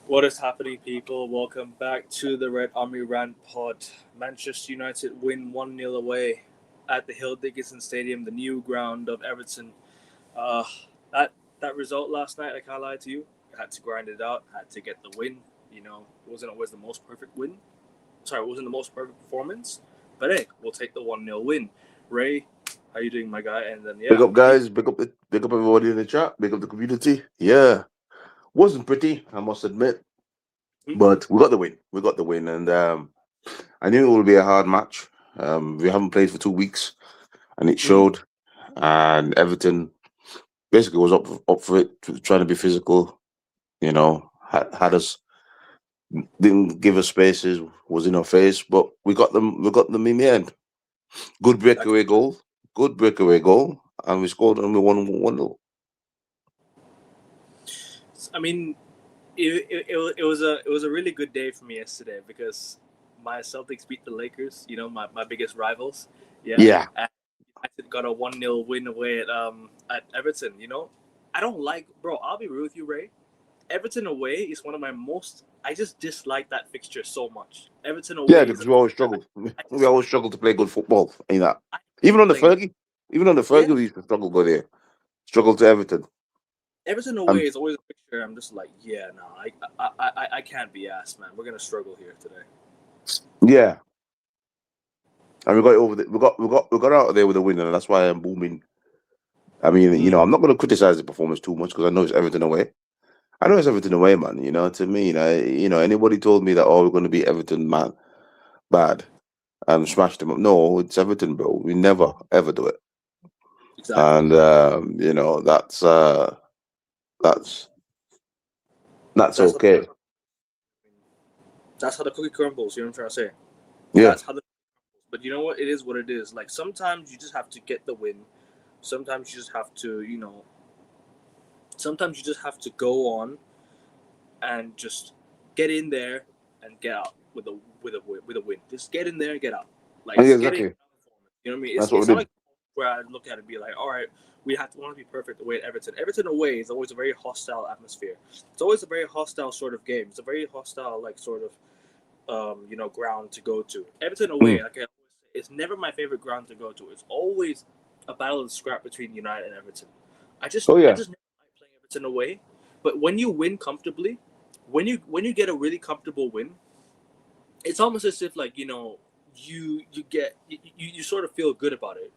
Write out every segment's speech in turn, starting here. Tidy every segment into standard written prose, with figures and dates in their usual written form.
What is happening, people? Welcome back to the Red Army Rant Pod. Manchester United win 1-0 away at the Hill Dickinson Stadium, the new ground of Everton. Uh, that that result last night, I can't lie to you. I had to grind it out, had to get the win. It wasn't always the most perfect win. Sorry, it wasn't the most perfect performance. But hey, we'll take the 1-0 win. Ray, how you doing, my guy? And then, Big yeah, up, guys. Big up everybody in the chat. Big up the community. Yeah, wasn't pretty, I must admit, hmm? but we got the win. We got the win, and I knew it would be a hard match. We haven't played for 2 weeks, and it Mm. showed. And Everton basically was up for it, trying to be physical. Had us, didn't give us spaces, was in our face, but we got them. We got them in the end. Good That's, breakaway goal. Good breakaway goal, and we scored and we won 1-0. I mean, it was a really good day for me yesterday because my Celtics beat the Lakers. My biggest rivals. Yeah, Yeah. and United got a 1-0 win away at Everton. I don't like, bro. I'll be real with you, Ray. Everton away is one of my most. I just dislike that fixture so much. Everton Yeah, away is. because we always I, struggle. I We just always struggle to play good football. You know, I even hate on the playing. Fergie, even on the Yeah, Fergie, we used to struggle go there. Struggle to Everton. Everton away And is always a fixture. I'm just like, yeah, no, I can't be asked, man. We're gonna struggle here today. yeah, and we got it over. We got out of there with a win, and that's why I'm booming. I mean, Mm. I'm not going to criticize the performance too much because I know it's Everton away. I know it's Everton away, man. To me, anybody told me that, oh, we're going to beat Everton, man, bad and smash them up. No, it's Everton, bro. We never ever do it, Exactly. and that's that's That's how okay. that's how the cookie crumbles. You know what I'm trying to say? Yeah, That's how the. But you know what? It is what it is. Like sometimes you just have to get the win. Sometimes you just have to, Sometimes you just have to go on and just get in there and get out with a win. Just get in there and get out. Like yeah, just get in. exactly. You know what I mean? It's That's what it's we not did. like where I look at it and be like, all right, we have to want to be perfect away at Everton. Everton away is always a very hostile atmosphere. It's always a very hostile sort of game. It's a very hostile like sort of ground to go to. Everton Mm. away, like I always say, it's never my favorite ground to go to. It's always a battle of scrap between United and Everton. Oh I yeah. just never like playing Everton away. But when you win comfortably, when you get a really comfortable win, it's almost as if like you sort of feel good about it.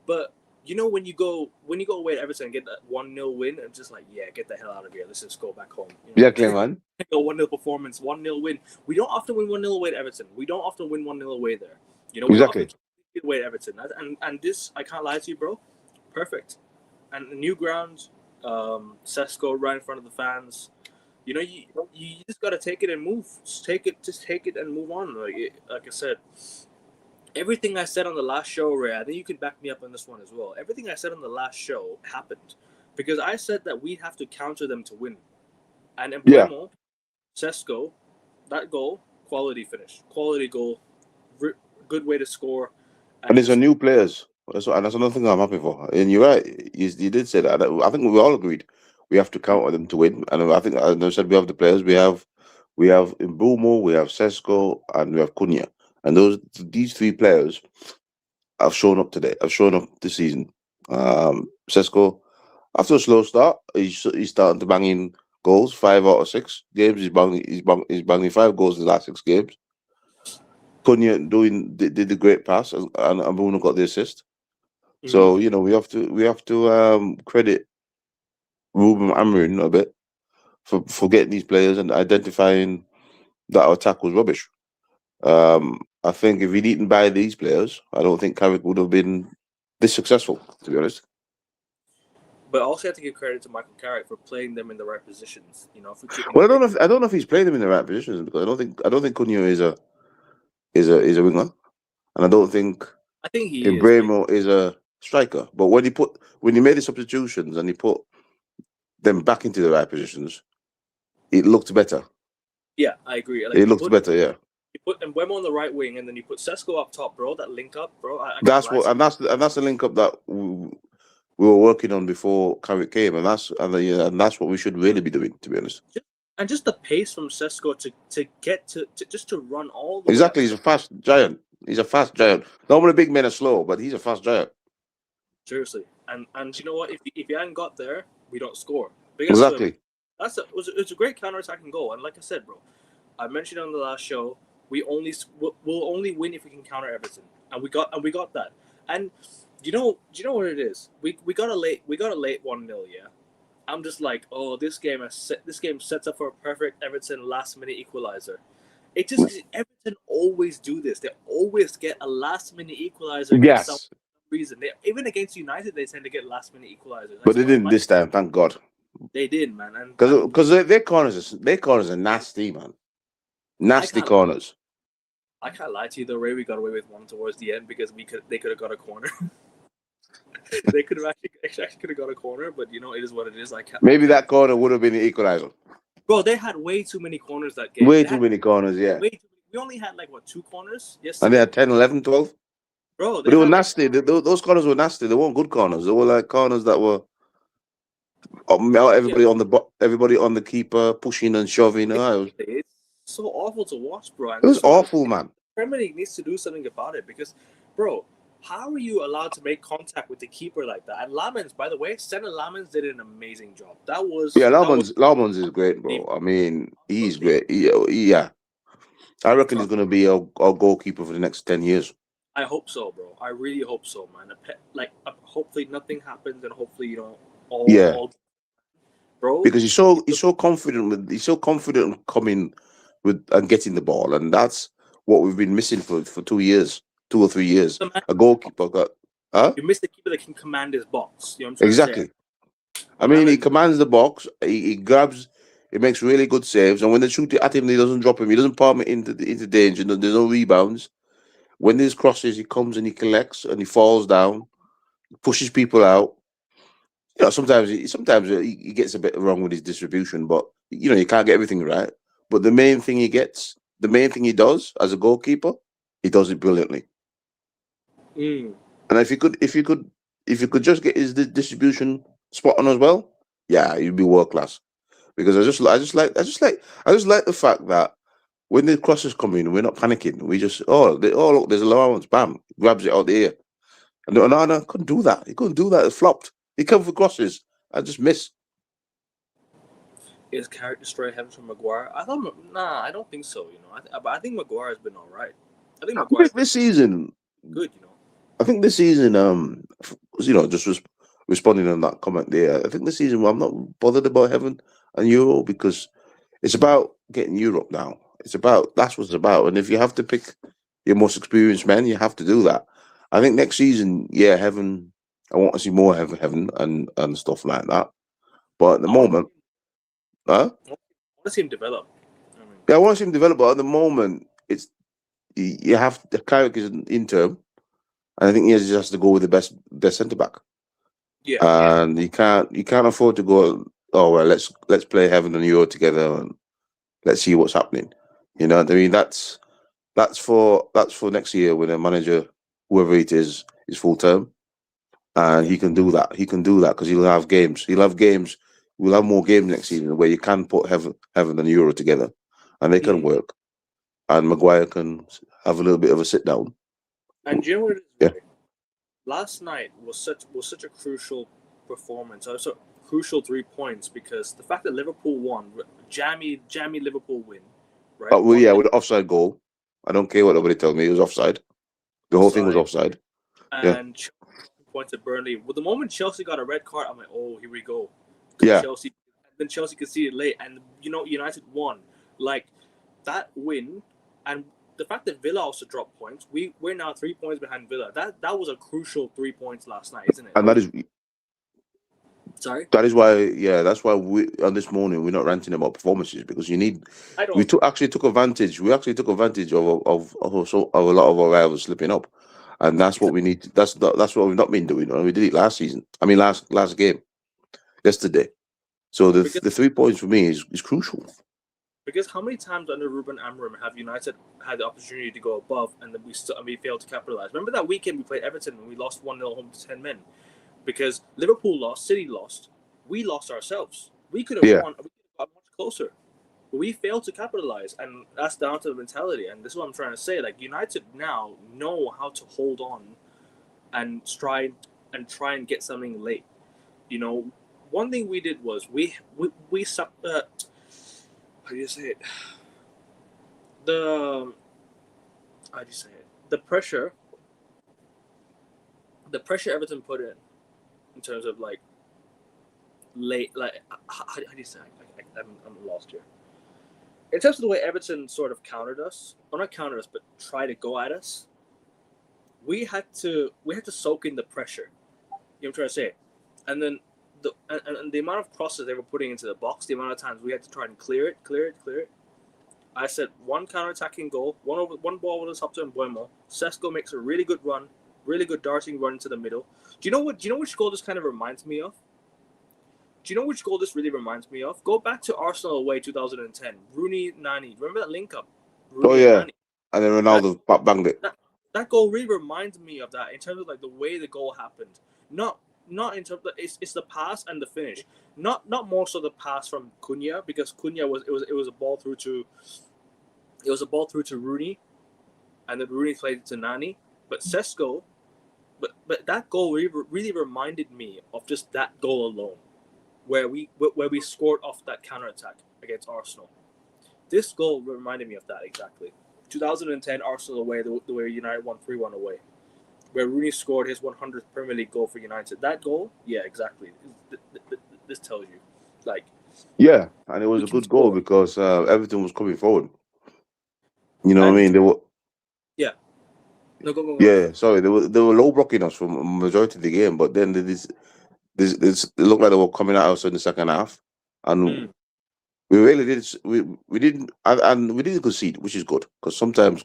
But when you go away to Everton and get that 1-0 win, and just like, yeah, get the hell out of here. Let's just go back home. Yeah, man. A 1-0 performance, 1-0 win. We don't often win 1-0 away to Everton. We don't often win 1-0 away there. We don't often Exactly. keep away to Everton. And this, I can't lie to you, bro. Perfect. And the new ground, Sesko right in front of the fans. You just gotta take it and move. Just take it and move on. Like I said, everything I said on the last show, Ray, I think you can back me up on this one as well. Everything I said on the last show happened because I said that we'd have to counter them to win. And Yeah. Embuemo, Sesko, that goal, quality finish, quality goal, good way to score, And and it's a just new players. And that's another thing I'm happy for. And you're right. You did say that. I think we all agreed we have to count on them to win. And I think, as I said, we have the players. We have Mbumo, we have Sesko, and we have Cunha. And these three players have shown up today. Have shown up this season. Sesko, after a slow start, he's starting to bang in goals. 5 out of 6 games, he's banging 5 goals in the last 6 games. Cunha did the great pass, and Bruno got the assist. mm-hmm. So we have to credit Ruben Amorim a bit for getting these players and identifying that our attack was rubbish. I think if he didn't buy these players, I don't think Carrick would have been this successful. To be honest. But also have to give credit to Michael Carrick for playing them in the right positions. For keeping Well, them I don't very. know. I don't know if he's played them in the right positions because I don't think Cunha is a winger, and I don't think I think he is, but Embremo is a striker. But when he made the substitutions and he put them back into the right positions, it looked better. yeah, I agree. Like It looked better, yeah. you put Embuemo on the right wing, and then you put Sesko up top, bro. That link up, bro. I can't That's lie what, to you. and that's the link up that we were working on before Carrick came, and that's what we should really be doing. To be honest, And just the pace from Sesko to get to just to run all the way up. Exactly, he's a fast giant. He's a fast giant. Normally, big men are slow, but he's a fast giant. Seriously. And you know what? If you hadn't got there, we don't score. Biggest swim. Exactly. It was a great counter-attacking goal. And like I said, bro, I mentioned on the last show, we'll only win if we can counter Everton, and we got that. And you know what it is? We got a late 1-0, yeah. I'm just like, oh, this game sets up for a perfect Everton last minute equalizer. It just Everton always do this. They always get a last minute equalizer for some Yes, reason. Even against United, they tend to get last minute equalizers. but they didn't this time. Thank God. They did, man. And Because their corners are nasty, man. Nasty corners. I can't lie to you, though, Ray. We got away with one towards the end because they could have got a corner. They could have actually got a corner, but you know it is what it is. I can't. Maybe that corner would have been the equalizer. Bro, they had way too many corners that game. Way too many corners, yeah. We only had like 2 corners yesterday. And they had 10, 11, 12. Bro, But they were nasty. Those corners were nasty. They weren't good corners. They were like corners that were everybody on the keeper pushing and shoving. It's so awful to watch, bro. And it was awful, man. Premier League needs to do something about it because, bro, how are you allowed to make contact with the keeper like that? And Lamens, by the way, Senna Lamens did an amazing job. Lamens is great, bro. I mean, he's great. Yeah. I reckon he's going to be our goalkeeper for the next 10 years. I hope so, bro. I really hope so, man. Hopefully nothing happens, and hopefully all bro. Because he's so confident coming with and getting the ball, and that's what we've been missing for 2 years, 2 or 3 years. A goalkeeper You miss the keeper that can command his box. You know what I'm saying? Exactly. I mean, he commands the box. He grabs. He makes really good saves, and when they shoot it at him, he doesn't drop him. He doesn't palm it into danger. There's no rebounds. When there's crosses, he comes and he collects and he falls down, pushes people out. You know, sometimes he gets a bit wrong with his distribution, but you know, you can't get everything right. But the main thing he does as a goalkeeper, he does it brilliantly. And if you could just get his distribution spot on as well, yeah, you'd be world class. Because I just like the fact that when the crosses come in, we're not panicking. We just look, there's allowance, bam, grabs it out the air. And no, couldn't do that. He couldn't do that. It flopped. He come for crosses. I just miss. Is character destroy heaven from Maguire? I don't think so. You know, I think Maguire has been all right. I think this season good. You know, I think this season, you know, just responding on that comment there. I think this season I'm not bothered about heaven and Euro because it's about getting Europe now. That's what it's about. And if you have to pick your most experienced men, you have to do that. I think next season, yeah, heaven. I want to see more heaven and stuff like that. But at the moment, I want to see him develop. I want to see him develop. But at the moment, it's you have the Carrick is in term, and I think he just has to go with the best centre back. Yeah, and you can't afford to go. Oh well, let's play heaven and Euro together and let's see what's happening. You know what I mean? That's for next year when a manager, whoever it is full term, and he can do that. He can do that because he'll have games. We'll have more games next season where you can put heaven and Euro together, and they can work. And Maguire can have a little bit of a sit down. And do you know what it is? Yeah. Last night was such a crucial performance. Also, crucial 3 points because the fact that Liverpool won, jammy Liverpool win, right? Oh, well, yeah, with the offside goal. I don't care what nobody tells me. It was offside. The whole thing was offside. And points at Burnley. Well, the moment Chelsea got a red card, I'm like, oh, here we go. Yeah. Then Chelsea conceded late, and you know United won. Like that win, and the fact that Villa also dropped points. We're now 3 points behind Villa. That was a crucial 3 points last night, isn't it? And that is. Sorry. That is why, yeah. That's why we on this morning we're not ranting about performances because you need. We actually took advantage. We actually took advantage of a lot of our rivals slipping up, and that's what we need. That's what we've not been doing. We did it last season. I mean, last game, yesterday. So the 3 points for me is crucial. Because how many times under Ruben Amorim have United had the opportunity to go above and then we failed to capitalize? Remember that weekend we played Everton and we lost 1-0 home to 10 men? Because Liverpool lost, City lost, we lost ourselves. We could have won. We could have got much closer. we failed to capitalize, and that's down to the mentality. And this is what I'm trying to say. Like United now know how to hold on and try and get something late. You know, one thing we did was we sucked. How do you say it? The how do you say it? The pressure Everton put in terms of like late, like how do you say? I'm lost here. In terms of the way Everton sort of countered us, or not countered us, but try to go at us, we had to soak in the pressure. You know what I'm trying to say? And then and the amount of crosses they were putting into the box, the amount of times we had to try and clear it. I said one counter-attacking goal, one ball with us up to Mbuemo. Sesko makes a really good run, really good darting run into the middle. Do you know which goal this kind of reminds me of? Do you know which goal this really reminds me of? Go back to Arsenal away 2010. Rooney Nani. Remember that link up? Oh Rooney and yeah, Nani. and then That Ronaldo banged it. that that goal really reminds me of that in terms of like the way the goal happened. Not not in terms of it's the pass and the finish. Not more so the pass from Cunha, because Cunha was a ball through to Rooney, and then Rooney played it to Nani. But Sesko, but that goal really reminded me of just that goal alone, where we scored off that counter attack against Arsenal. This goal reminded me of that exactly. 2010 Arsenal away, the way United won 3-1 away, where Rooney scored his 100th Premier League goal for United. That goal, yeah, exactly. This tells you, like, Yeah, and it was we a can good goal score. because Everton was coming forward. You know what I And mean? They were yeah, no, go. yeah. Sorry, they were low blocking us for majority of the game, but then this it looked like they were coming at us in the second half, and Mm, we really did. We didn't and we didn't concede, which is good because sometimes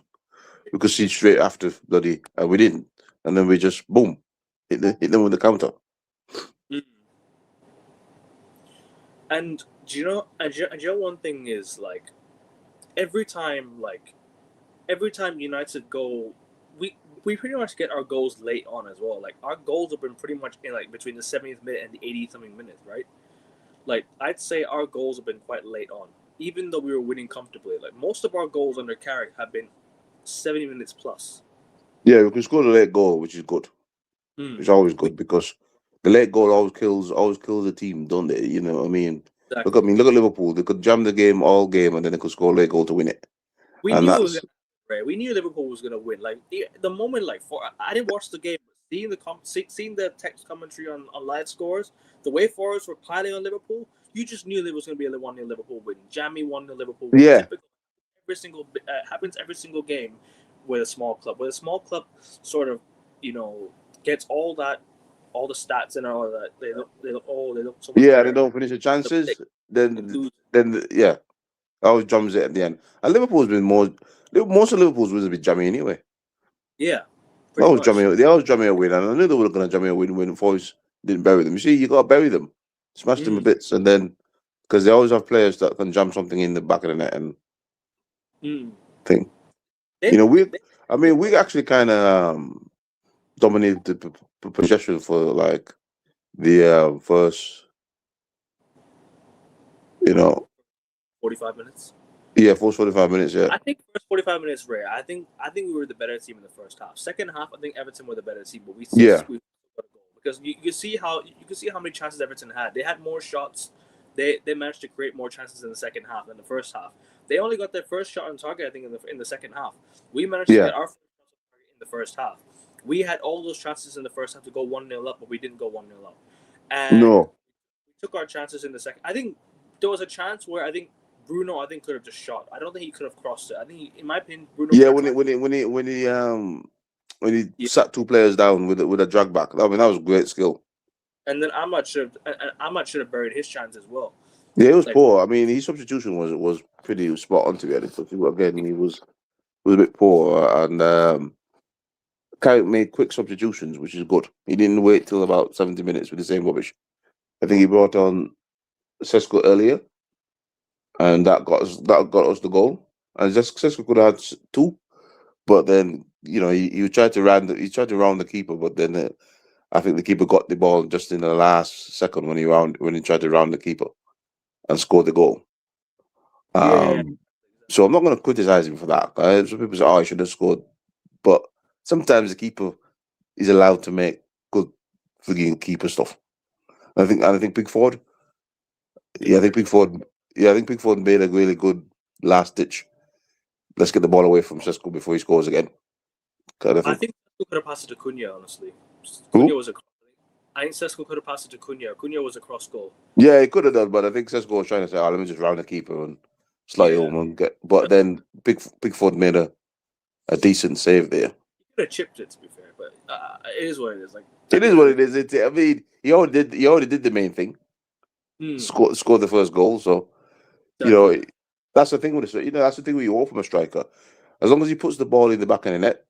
we concede straight after bloody, and we didn't, and then we just boom hit them with the counter. mm. And do you know one thing is like every time like every time United go, we pretty much get our goals late on as well. Like our goals have been pretty much in like between the 70th minute and the 80th something minutes, right? Like I'd say our goals have been quite late on, even though we were winning comfortably. Like most of our goals under Carrick have been 70 minutes plus. Yeah, we can score the late goal, which is good. Mm. It's always We good because the late goal always kills the team, don't they? You know what I mean? Look exactly. at me, look at Liverpool. They could jam the game all game and then they could score a late goal to win it. We And knew it was that's gonna right. We knew Liverpool was gonna win. Like the moment, like for I didn't watch the game, but seeing the text commentary on live scores, the way forwards were piling on Liverpool, you just knew there was gonna be a 1-0 Liverpool win. Jammy 1-0 Liverpool win. yeah, Typical happens every single game with a small club. With a small club, sort of, you know, gets all the stats and all that. They look so much yeah. They better. don't finish the They chances, then lose. yeah, always drums it at the end. And Liverpool's been most of Liverpool's wins have been jammy anyway. Yeah, pretty much. They always jam me a win, and I knew they were going to jam me a win when Foy's didn't bury them. You see, you got to bury them, smash them a Mm, bits, and then because they always have players that can jam something in the back of the net and mm. thing. You They, know, they we actually kind of dominated the possession for like the first, you know, 45 minutes. yeah, first 45 minutes. Yeah, I think first 45 minutes rare. I think we were the better team in the first half. Second half, I think Everton were the better team, but we still yeah, squeezed a goal because you can see how many chances Everton had. They had more shots. They managed to create more chances in the second half than the first half. They only got their first shot on target, I think, in the second half. We managed to yeah. get our first shot on target in the first half. We had all those chances in the first half to go 1-0 up, but we didn't go 1-0 up. And No, we took our chances in the second. I think there was a chance where I think Bruno, could have just shot. I don't think he could have crossed it. I think, in my opinion, Bruno yeah. could have When tried. he Yeah, sat two players down with a drag back, I mean that was great skill. and then Ahmad should have buried his chance as well. Yeah, it was Like, poor. I mean, his substitution was pretty spot on to be honest. But again, he was a bit poor, and Carrick made quick substitutions, which is good. He didn't wait till about 70 minutes with the same rubbish. I think he brought on Sesko earlier, and that got us the goal. And Sesko could have had two, but then he tried to round the keeper, but then I think the keeper got the ball just in the last second when he tried to round the keeper and scored the goal. Yeah, So I'm not going to criticize him for that. Some people say, "Oh, he should have scored," but sometimes the keeper is allowed to make good frigging keeper stuff. I think Pickford. he Yeah, I think did. Pickford. Yeah, I think Pickford made a really good last ditch. Let's get the ball away from Sesko before he scores again. Kind of I thing. think Sesko could have passed it to Cunha. Honestly, Cunha Who? was a. I think Sesko could have passed it to Cunha. Cunha was a cross goal. Yeah, he could have done, but I think Sesko was trying to say, "Oh, let me just round the keeper and slide Yeah, home and get." But then Pickford made a decent save there. he could have chipped it to be fair, but it is what it is. Like at It the is end of what the it is. I mean, he already did the main thing. day, Scored the first goal. So you exactly. know that's the thing with that's the thing with you all from a striker. As long as he puts the ball in the back of the net,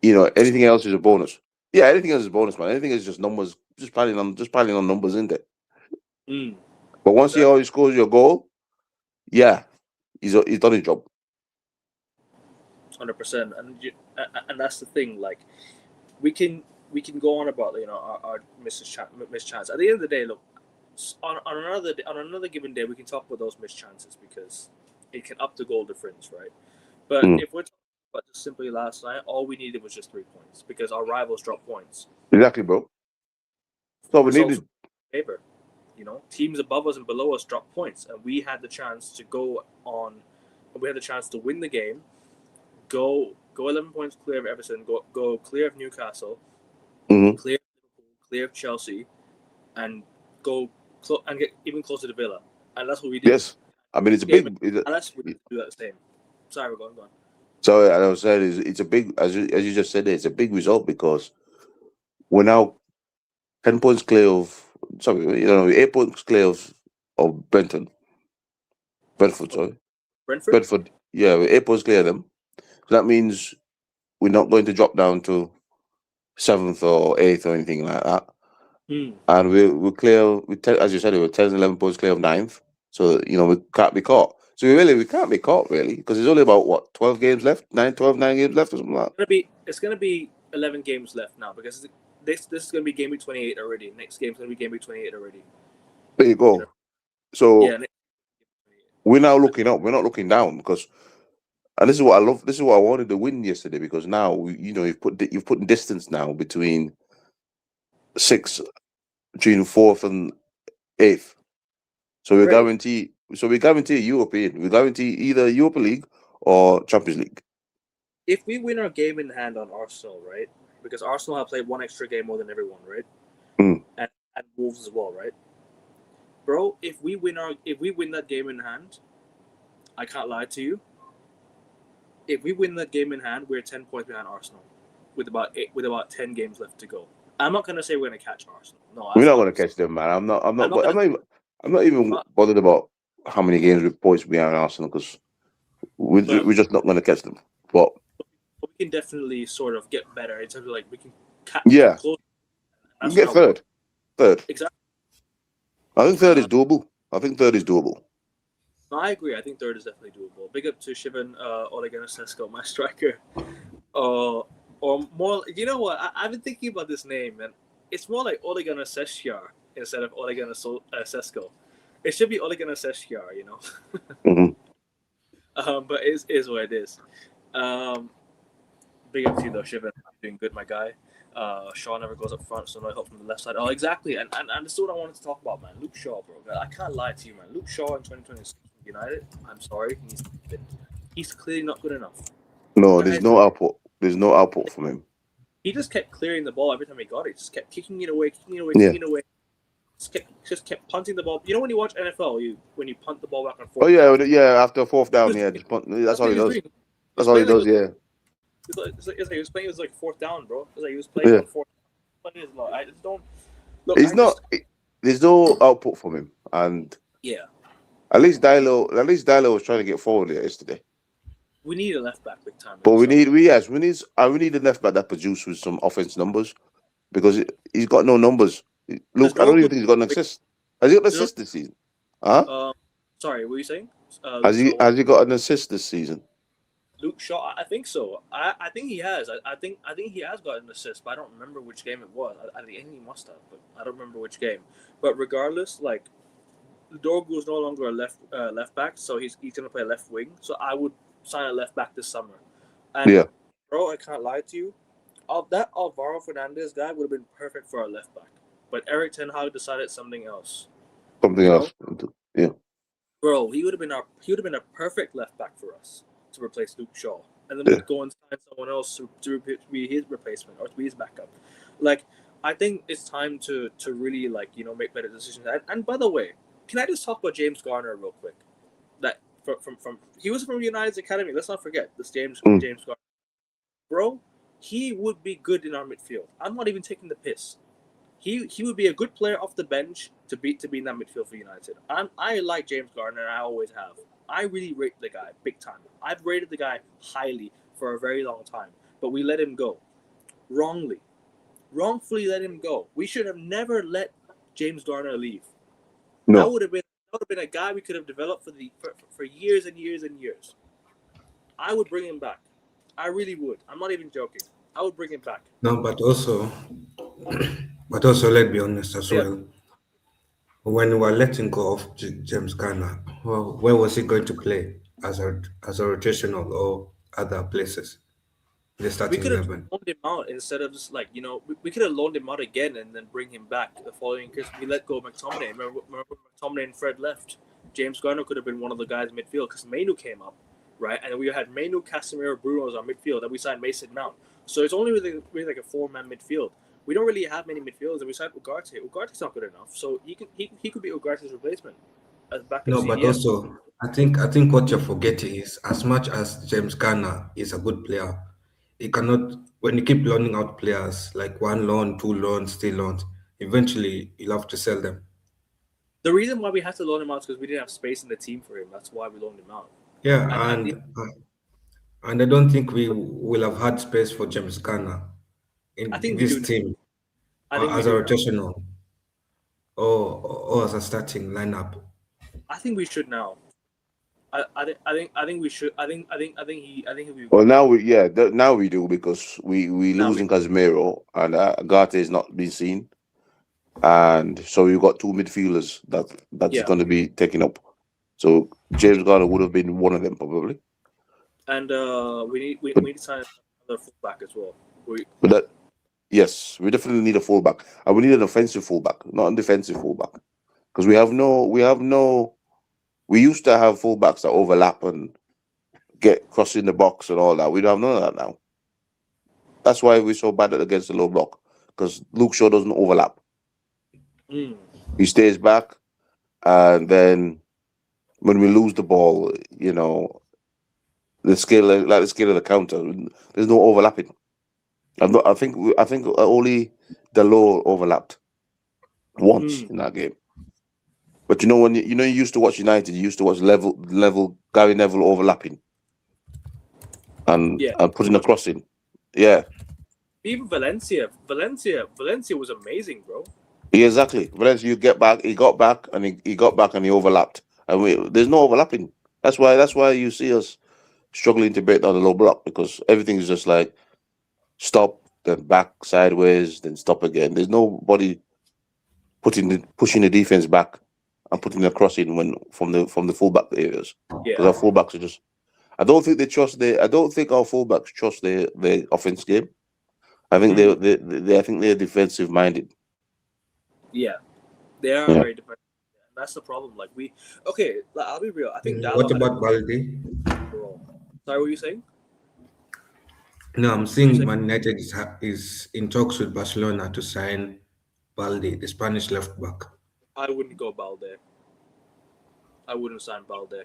Just anything else is a bonus. Yeah, anything else is a bonus, man. Anything is just numbers, just piling on numbers, isn't it? mm, But once he exactly. always scores your goal, yeah, he's done his job. 100%, and that's the thing. Like we can we can go on about our missed chance. At the end of the day, look, on another given day, we can talk about those missed chances because it can up the goal difference, right? But Mm, if we're talking about just simply last night, all we needed was just 3 points because our rivals dropped points. exactly, bro. So we Results needed. were in favor. Teams above us and below us dropped points, and we had the chance to go on. We had the chance to win the game, go 11 points clear of Everton, go clear of Newcastle, Mhm. clear of Liverpool, clear of Chelsea, and go and get even closer to Villa. And that's what we did. Yes, I mean it's This a game, big. unless we do that the same. Sorry, we're going. So I was saying it's a big, as you just said, it's a big result because we're now 10 points clear of. Sorry, 8 points clear of Brentford. Sorry, Brentford. Brentford. Yeah, we're 8 points clear of them. So that means we're not going to drop down to seventh or eighth or anything like that. Hmm. And we're clear. As you said, we were 10 and 11 points clear of ninth. So we can't be caught. So we can't be caught really because there's only about what 12 games left, 9 games left or something like that. It's gonna be 11 games left now because this is gonna be game week 28 already. Next game's gonna be game week 28 already. There you You know. go. Yeah. So Next, we're now looking up. We're not looking down because, and this is what I love. This is what I wanted to win yesterday because now you've put distance now sixth, between fourth and eighth. So we right. guarantee. So we guarantee European. We guarantee either Europa League or Champions League. If we win our game in hand on Arsenal, right? Because Arsenal have played one extra game more than everyone, right? Mm. And Wolves as well, right? Bro, if we win that game in hand, I can't lie to you. If we win that game in hand, we're 10 points behind Arsenal, with about 10 games left to go. I'm not gonna say we're gonna catch Arsenal. No, We're that's not not. going to catch them, man. I'm not. I'm I'm not. not But I'm gonna. not even. I'm not even But, bothered about how many games with points we have in Arsenal because but we're just not going to catch them. But we can definitely sort of get better in terms of like we can yeah, close. we can That's get not what third. Third. exactly. I think third is doable. I think third is doable. No, I agree. I think third is definitely doable. Big up to Shivan Ole Gunnar Sesko, my striker. Uh, or more, you know what? I've been thinking about this name, and it's more like Ole Gunnar Sesjar instead of Ole Gunnar Sesko. It should be Ole Gunnar Sesjar, you know. Hmm. But it is what it is. Um, Big up to you though, Shivan. You're doing good, my guy. Shaw never goes up front, so no help from the left side. Oh, exactly. And this is what I wanted to talk about, man. Luke Shaw, bro. God, I can't lie to you, man. Luke Shaw in 2026 United. I'm sorry, he's clearly not good enough. No, there's Guys, no output. There's no output from him. he just kept clearing the ball every time he got it. Just kept kicking it away, kicking it away, Yeah. kicking it away. Just kept punting the ball. You know when you watch NFL, when you punt the ball back and Oh forth yeah, after yeah. After fourth he down, was yeah, doing, just punt. That's that's all what he he was does. doing. He was That's all he playing like does. Yeah, it's like he was playing. It was like fourth down, bro. It's like he was playing yeah. on fourth. But it is not. I just don't look. He's not. There's no output from him, and Yeah. At least Dilo was trying to get forward there yesterday. We need a left back big time. But We we suck. need, we yes, we need a left back that produce with some offense numbers because he's got no numbers. There's Look, I no don't even good. think he's got an assist. Has he got an There's assist this season? Huh? no. Sorry, what were you saying? Has Luke he Shaw. has he got an assist this season? Luke Shaw. I think so. I think he has. I think he has got an assist, but I don't remember which game it was. I think he must have, but I don't remember which game. But regardless, like Dorgu is no longer a left back, so he's gonna play left wing. So I would sign a left back this summer. And Yeah, bro, I can't lie to you. That Alvaro Fernandez guy would have been perfect for our left back, but Eric Ten Hag decided something else. something You know, else. Yeah, bro, he would have been a perfect left back for us to replace Luke Shaw, and then yeah. we'd go and sign someone else to be his replacement or to be his backup. Like, I think it's time to really like make better decisions. And by the way, can I just talk about James Garner real quick? That from he was from United's academy. Let's not forget this Mm. James Garner, bro. He would be good in our midfield. I'm not even taking the piss. He would be a good player off the bench to be in that midfield for United. I like James Garner, and I always have. I really rate the guy big time. I've rated the guy highly for a very long time, but we let him go wrongly, wrongfully let him go. We should have never let James Garner leave. That No, would have been a guy we could have developed for years and years and years. I would bring him back. I really would. I'm not even joking. I would bring him back. No, but also, let's be honest as Yeah, well. When we were letting go of James Garner, well, where was he going to play as a rotational or other places? The we starting could have 11. loaned him out instead of just like we could have loaned him out again and then bring him back the following because we let go of McTominay. Remember McTominay and Fred left. James Garner could have been one of the guys in midfield because Mainu came up, right? And we had Mainu, Casemiro, Bruno as our midfield, and we signed Mason Mount. So it's only really like a four-man midfield. We don't really have many midfielders, and we signed Ugarte. Ugarte's not good enough, so he could be Ugarte's replacement as backup No, but CDM. also I think what you're forgetting is as much as James Garner is a good player, he cannot when you keep loaning out players like one loan, two loans, three loans, eventually you'll have to sell them. The reason why we had to loan him out is because we didn't have space in the team for him. That's why we loaned him out. Yeah, And and I don't think we will have had space for James Garner I in think we this do now. team I think we as a do now. rotational or as a starting lineup. I think we should now. I think we should. I think he'll be well good now now. now we do because we Now we losing Casemiro and Agate is not being seen, and so we've got two midfielders that's yeah, going to be taken up. So James Garner would have been one of them probably, and but we need to sign another fullback as well. We but that yes, we definitely need a fullback, and we need an offensive fullback, not a defensive fullback, because we have no. We used to have fullbacks that overlap and get crossing the box and all that. We don't have none of that now. That's why we're so bad at against the low block because Luke Shaw doesn't overlap. mm, He stays back, and then when we lose the ball, the scale of the counter, there's no overlapping. I think only the low overlapped once mm, in that game. But when you used to watch United, you used to watch level Gary Neville overlapping and yeah, and too putting a much. cross in. Yeah, Even Valencia was amazing, bro. yeah, exactly. Valencia, you get back, he got back, and he got back, and he overlapped, and there's no overlapping. That's why you see us struggling to break down the low block because everything is just like stop, then back sideways, then stop again. There's nobody pushing the defense back and putting the cross in when from the fullback areas because Yeah, our fullbacks are just. I don't think our fullbacks trust their offense game. I think mm, I think they're defensive minded. yeah. They are Yeah. very different. And that's the problem. Like okay. Like, I'll be real. I think What Dallo had a about good Balde? role. Sorry, what were you saying? No, I'm What were you seeing saying? Man United is in talks with Barcelona to sign Balde, the Spanish left back. I wouldn't go Balde. I wouldn't sign Balde.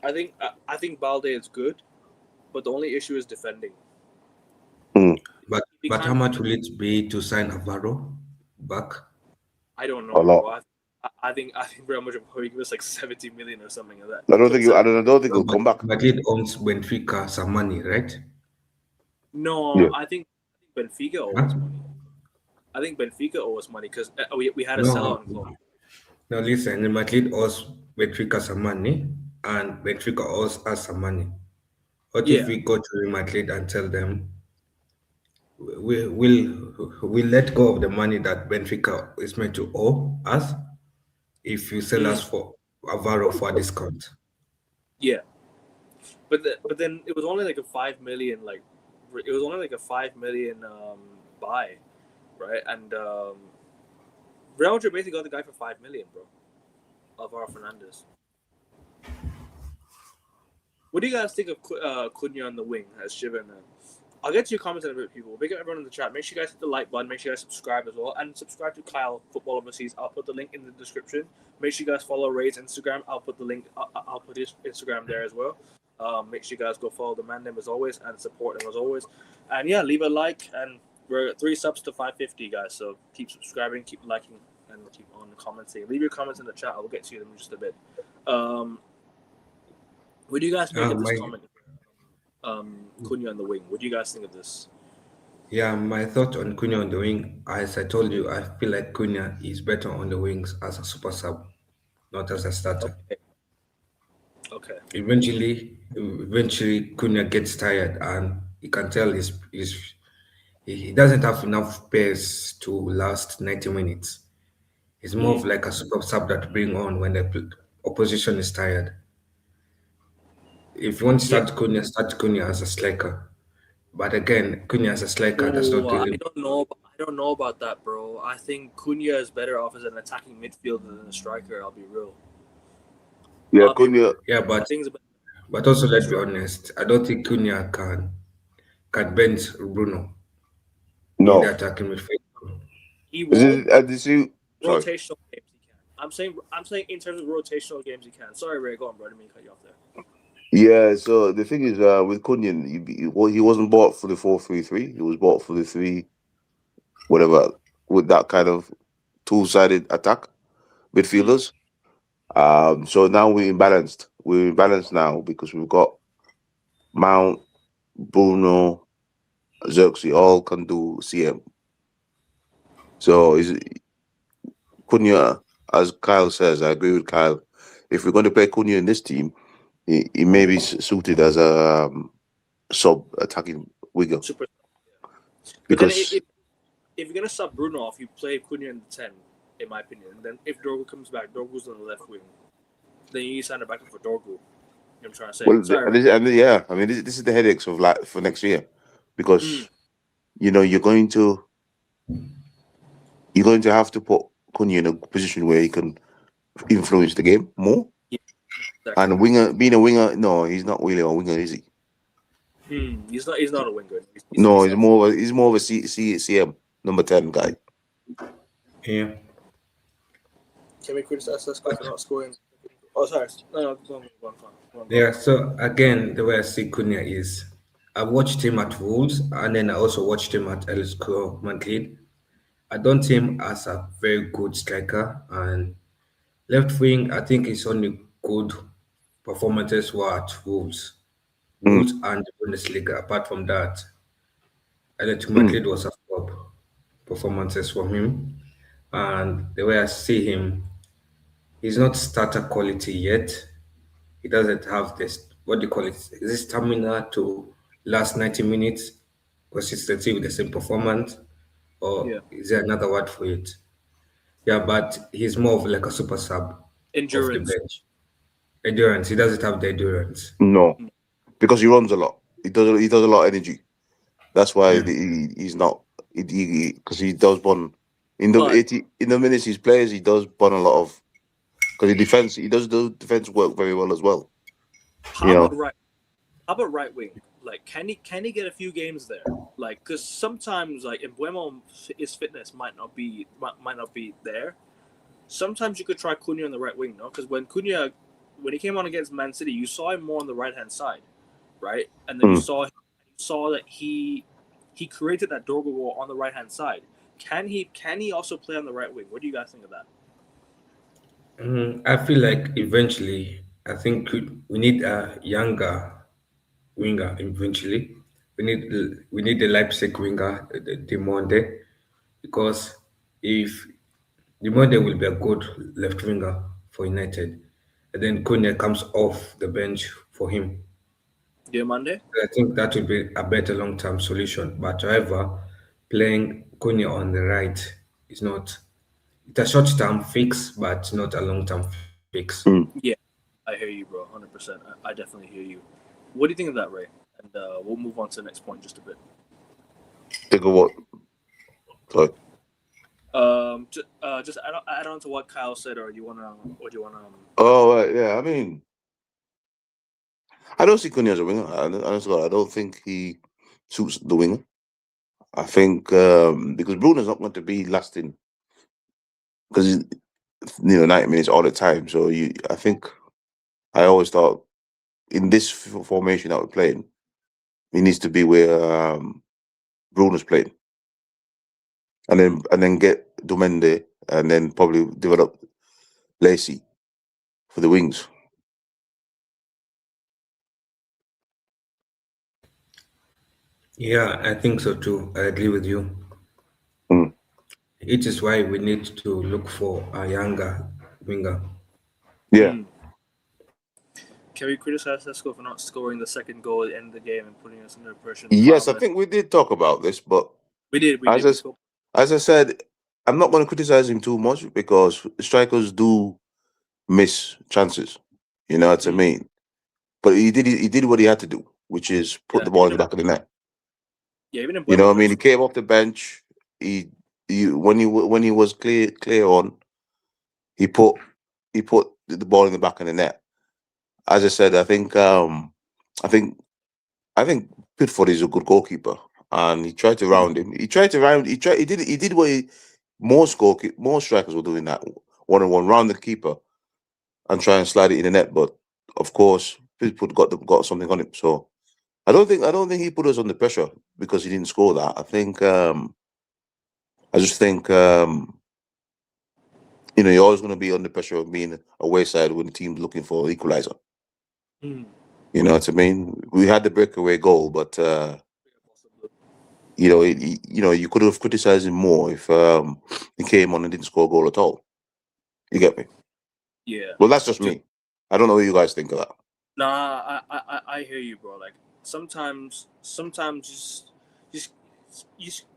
I think Balde is good, but the only issue is defending. Mm. He But how can't much defend. will it be to sign Alvaro back? I don't A know, bro. lot. I think Real Madrid probably give us like 70 million or something like that. I don't So think I don't think No, he'll but come back. Madrid owns Benfica some money, right? no, Yeah. I think Benfica owe Huh? us money. I think Benfica owe us money because we had a sell No, on clause. no, listen, Madrid owes Benfica some money and Benfica owes us some money. What if Yeah, we go to Real Madrid and tell them we'll let go of the money that Benfica is meant to owe us if you sell Mm, us for Avaro for a discount. yeah, but then it was only like a 5 million it was only like a 5 million buy, right? And Real Madrid basically got the guy for 5 million, bro. Alvaro Fernandez. What do you guys think of Cunha on the wing as Shivan? I'll get to your comments in a bit, people. Big up everyone in the chat. Make sure you guys hit the like button. Make sure you guys subscribe as well. And subscribe to Kyle Football Overseas. I'll put the link in the description. Make sure you guys follow Ray's Instagram. I'll put the link. I'll put his Instagram there as well. Make sure you guys go follow the man name as always and support him as always. And yeah, leave a like. And we're at 3 subs to 550, guys. So keep subscribing, keep liking, and keep on commenting. Leave your comments in the chat. I will get to them in just a bit. What do you guys make of this My comment? Cunha on the wing. What do you guys think of this? Yeah, my thought on Cunha on the wing, as I told you, I feel like Cunha is better on the wings as a super sub, not as a starter. Okay. Okay. Eventually, Cunha gets tired, and you can tell he doesn't have enough pace to last 90 minutes. He's more of Mm. like a super sub that bring on when the opposition is tired. If you want to Yeah. start Cunha as a striker. But again, Cunha as a striker does Oh, not really. I don't know about that, bro. I think Cunha is better off as an attacking midfielder than a striker. I'll be real. Yeah, I'll be real. Cunha. Yeah, I think it's a better but also let's be striker. honest. I don't think Cunha can bench Bruno in the No. attacking midfield. He Is won't. it? Did you? Sorry. Rotational games he can. I'm saying in terms of rotational games he can. Sorry, Ray. Go on, bro. I didn't mean to cut you off there. Yeah. So the thing is, with Cunha, he wasn't bought for the 4-3-3. He was bought for the three, whatever, with that kind of two-sided attack Mm. midfielders. So now we're imbalanced. We're imbalanced now because we've got Mount, Bruno, Xerxes, all can do CM. So is Cunha, as Kyle says, I agree with Kyle. If we're going to play Cunha in this team, he may be suited as a sub attacking winger Super. But then because if you're gonna sub Bruno off, you play Cunha in the 10, in my opinion. And then if Dorgu comes back, Dorgu's on the left wing. Then you sign it back up for Dorgu. You know what I'm trying to say. well, Sorry, Ray. yeah, I mean this is the headaches of like for next year Mm. because you're going to have to put Cunha in a position where he can influence the game more. Yeah, exactly. And being a winger, no, he's not really a winger, is he? He's not a winger. No, He's he's more of a CM number 10 guy. Yeah. Can we criticize Sesko for not scoring? Oh, sorry. No, go on. Yeah. So again, the way I see Cunha is I watched him at Wolves and then I also watched him at Atletico Madrid. I don't see him as a very good striker and left wing. I think his only good performances were at Wolves, Mm, Wolves and the Bundesliga. Apart from that, Atletico mm, Madrid was a flop performances from him. And the way I see him, he's not starter quality yet. He doesn't have this, what do you call it? Is it stamina to last 90 minutes, consistency with the same performance? Or Yeah. is there another word for it? Yeah, but he's more of like a super sub off the Endurance. bench. Endurance, he doesn't have the endurance. no, Mm. because he runs a lot. He does a lot of energy. That's why Yeah. he's not because he does burn in the But 80 in the minutes he plays. He does burn a lot of because he does the defense work very well as well. how You about know, right? How about right wing? Like, can he get a few games there? Like, because sometimes like Embuemo, his fitness might not be there. Sometimes you could try Cunha on the right wing, no? Because when he came on against Man City, you saw him more on the right hand side, right? And then you Mm. saw that he created that Dorgo goal on the right hand side. Can he also play on the right wing? What do you guys think of that? I feel like eventually, I think we need a younger winger. Eventually, we need the Leipzig winger, the Monde, because if the Monde will be a good left winger for United, and then Cunha comes off the bench for him. Diamande? I think that would be a better long-term solution. But however, playing Cunha on the right is not. It's a short-term fix, but not a long-term fix. Mm. Yeah, I hear you, bro. 100%. I definitely hear you. What do you think of that, Ray? And we'll move on to the next point just a bit. Think of what? Sorry. Just add on to what Kyle said, or do you wanna? Oh, right, yeah. I mean, I don't see Cunha as a winger. I don't think he suits the winger. I think because Bruno's not going to be lasting because he's 90 minutes all the time. So I think I always thought in this formation that we're playing, he needs to be where Bruno's playing, and then get Dumende, and then probably develop Lacey for the wings. Yeah, I think so too. I agree with you. Mm. It is why we need to look for a younger winger. Yeah. Hmm. Can we criticize Sesko for not scoring the second goal at the end of the game and putting us under pressure in the final Yes, I minute? think we did talk about this, but We did, we as did. I, We s- spoke. as I said, I'm not going to criticize him too much because strikers do miss chances. You know what I Hmm. mean? But he did what he had to do, which is put Yeah, the ball in the back of the net. even in You know Bremer, what I man. mean? He came off the bench. When he was clear on, he put the ball in the back of the net. As I said, I think I think Pitford is a good goalkeeper, and he tried to round him. He tried to round. He did what most strikers were doing, that 1-on-1 round the keeper and try and slide it in the net. But of course, Pitford got something on him. So I don't think he put us under pressure because he didn't score that. I just think you're always going to be under pressure of being a wayside when the team's looking for equalizer. Hmm. You know what I mean? We had the breakaway goal, but you could have criticized him more if he came on and didn't score a goal at all. You get me? Yeah. Well, that's just Just, me. I don't know what you guys think of that. nah, I hear you, bro. Like sometimes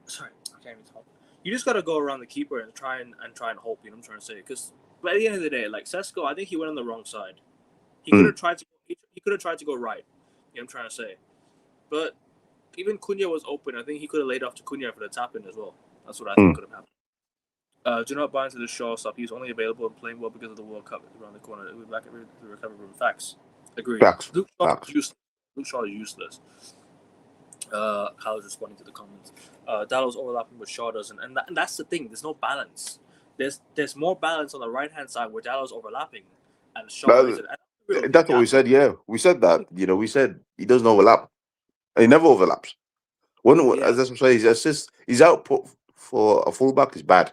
sorry, I can't even talk. You just gotta go around the keeper and try and hope. You know what I'm trying to say? Because by the end of the day, like Sesko, I think he went on the wrong side. He could Mm, have tried to. He could have tried to go right. You know what I'm trying to say? But even Cunha was open. I think he could have laid off to Cunha for the tap in as well. That's what I think mm. could have happened. Do not buy into the show stuff. He's only available and playing well because of the World Cup around the corner. We'll be back at the recovery room. Facts. Agreed. Facts, Luke Shaw is facts. useless. Luke Shaw is useless. Kyle's responding to the comments. Dallow's overlapping with Shaw doesn't, and that's the thing. There's no balance. There's more balance on the right hand side where Dallow's overlapping, and Shaw That- isn't. And that's a real that's what we gap. said. Yeah, we said that. We said he doesn't overlap. He never overlaps. Yeah, As I'm saying, his output for a fullback is bad.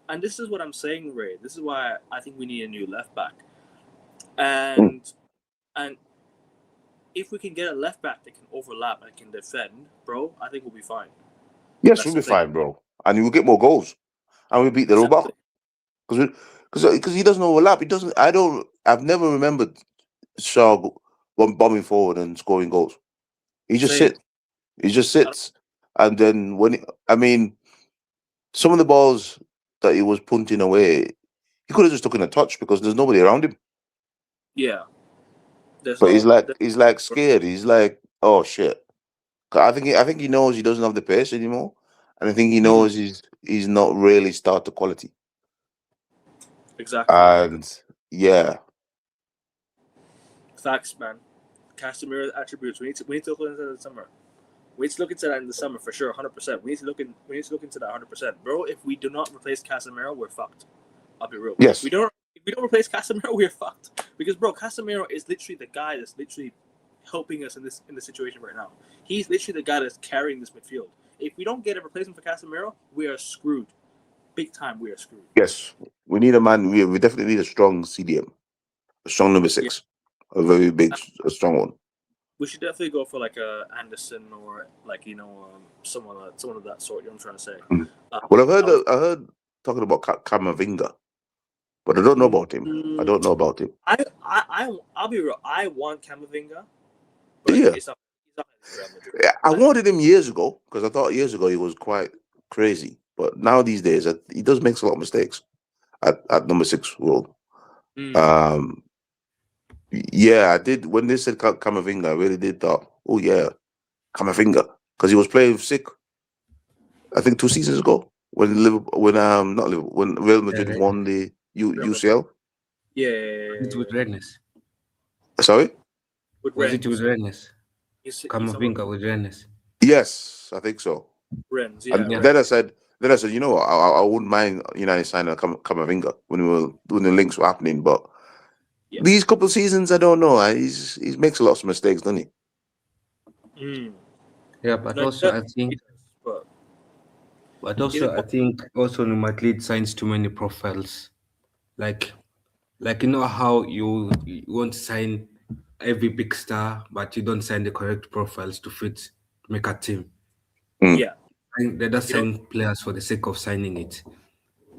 and this is what I'm saying, Ray. This is why I think we need a new left back, Mm. and if we can get a left back that can overlap and can defend, bro, I think we'll be fine. Yes, That's we'll the be thing. fine, bro, and we'll get more goals, and we beat the Exactly. Robot because he doesn't overlap. He doesn't. I don't. I've never remembered Shaw bombing forward and scoring goals. He just Same. sits. He just I don't- sits, and then I mean, some of the balls that he was punting away, he could have just taken a touch because there's nobody around him. Yeah. There's But he's no. like he's like scared. He's like, oh shit. 'Cause I think he knows he doesn't have the pace anymore, and I think he Mhm. knows he's not really starter quality. Exactly. And yeah, Facts, man. Casemiro's attributes. We need to look into that in the summer. We need to look into that in the summer for sure, 100%. We need to look into that 100%, bro. If we do not replace Casemiro, we're fucked. I'll be real. yes, If we don't replace Casemiro, we're fucked. Because bro, Casemiro is literally the guy that's literally helping us in this situation right now. He's literally the guy that's carrying this midfield. If we don't get a replacement for Casemiro, we are screwed. Big time, we are screwed. yes. We need a man. We definitely need a strong CDM, a strong number Yeah, six, a very big, a strong one. we should definitely go for like a Anderson or like someone of that sort. You know what I'm trying to say? Mm. Uh, Well, I was. I heard talking about Camavinga, but I don't know about him. I Mm, don't know about him. I'll be real. I want Camavinga, but Yeah, it's not Real Madrid. I wanted him years ago because I thought years ago he was quite crazy, But now these days, he does make a lot of mistakes at number 6 role. Mm. Um, yeah, I did when they said Camavinga. I really did thought, oh yeah, Camavinga, because he was playing sick. I think 2 seasons ago when Liverpool, when not Liverpool, when Real Madrid Yeah, won the Real Madrid. UCL. Yeah, it's with Rennes. Sorry. with Was Rennes. it with Rennes? He's about Camavinga with Rennes. Yes, I think so. Rennes. Yeah, And Yeah. then I Rennes. said, you know what, I wouldn't mind United signing Camavinga when the links were happening, but Yeah. these couple of seasons, I don't know. He makes a lot of mistakes, doesn't he? Mm. Yeah, but No, also I he think, does, but but is it? also I think also Real Madrid signs too many profiles. Like, like you know how you want to sign every big star, but you don't sign the correct profiles to fit to make a team. Mm. Yeah, And they just you know. sign players for the sake of signing it.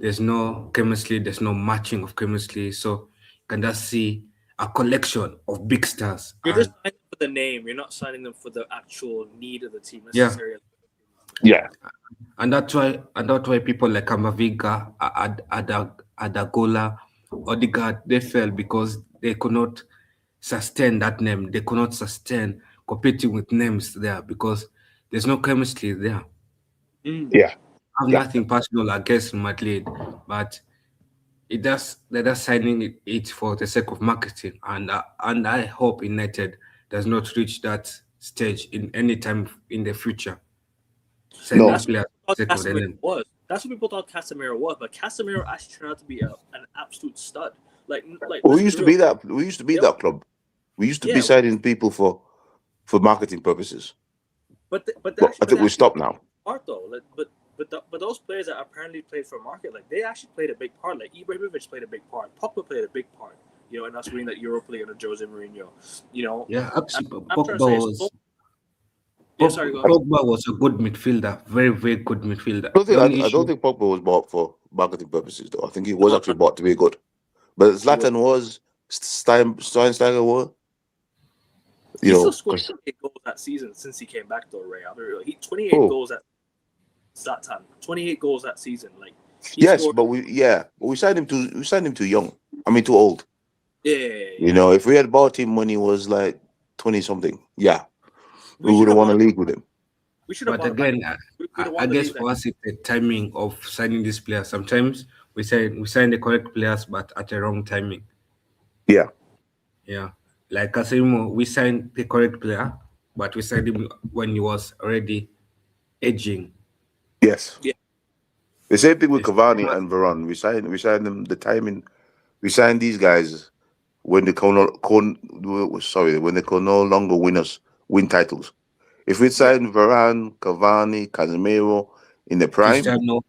There's no chemistry, there's no matching of chemistry. So you can just see a collection of big stars. You're just And signing them for the name. You're not signing them for the actual need of the team yeah, necessarily. Yeah. and that's why people like Kamavinga, Adagola, Odegaard, they fell because they could not sustain that name. They could not sustain competing with names there because there's no chemistry there. Mm. Yeah. I have Yeah. nothing personal against Madrid, but they're just signing it for the sake of marketing, and I hope United does not reach that stage in any time in the future, signing No. That's what players people for thought the sake of the Casemiro name. was. That's what people thought Casemiro was. But Casemiro actually turned out to be an absolute stud. Like We let's used be to real. be that. We used to be They that all, club. We used to be yeah, signing people for marketing purposes. but But I they think we actually stopped played now. a part though. Like, but those players that apparently played for market, like they actually played a big part. Like Ibrahimovic played a big part. Pogba played a big part. You know, in us winning that Europa League under Jose Mourinho. You know, Yeah, I'm, absolutely. I'm trying to say so. Yeah, sorry, go ahead. Pogba was a good midfielder, very very good midfielder. I don't The think only I don't issue, think Pogba was bought for marketing purposes though. I think he was No, actually bought to be good. But he was. Zlatan was Steinsteiger was, He still scored because 28 goals that season since he came back though. Ray, I'll be real. He 28 oh goals that time. 28 goals that season. Like he yes, scored. but we signed him too young. I mean too old. Yeah. If we had bought him when he was like 20 something, yeah, we We would should have have won a bought him. league with him. We should have but bought him back. again, We'd have I won the guess league then. for us it's the timing of signing these players. Sometimes we sign the correct players, but at the wrong timing. Yeah. Yeah, like Casemiro, we signed the correct player, but we signed him when he was already aging. Yes. Yeah. The same thing with It's Cavani not, and Varane. We signed them the timing. We signed these guys when they when they can no longer win titles. If we Yeah. signed Varane, Cavani, Casemiro in the prime, Cristiano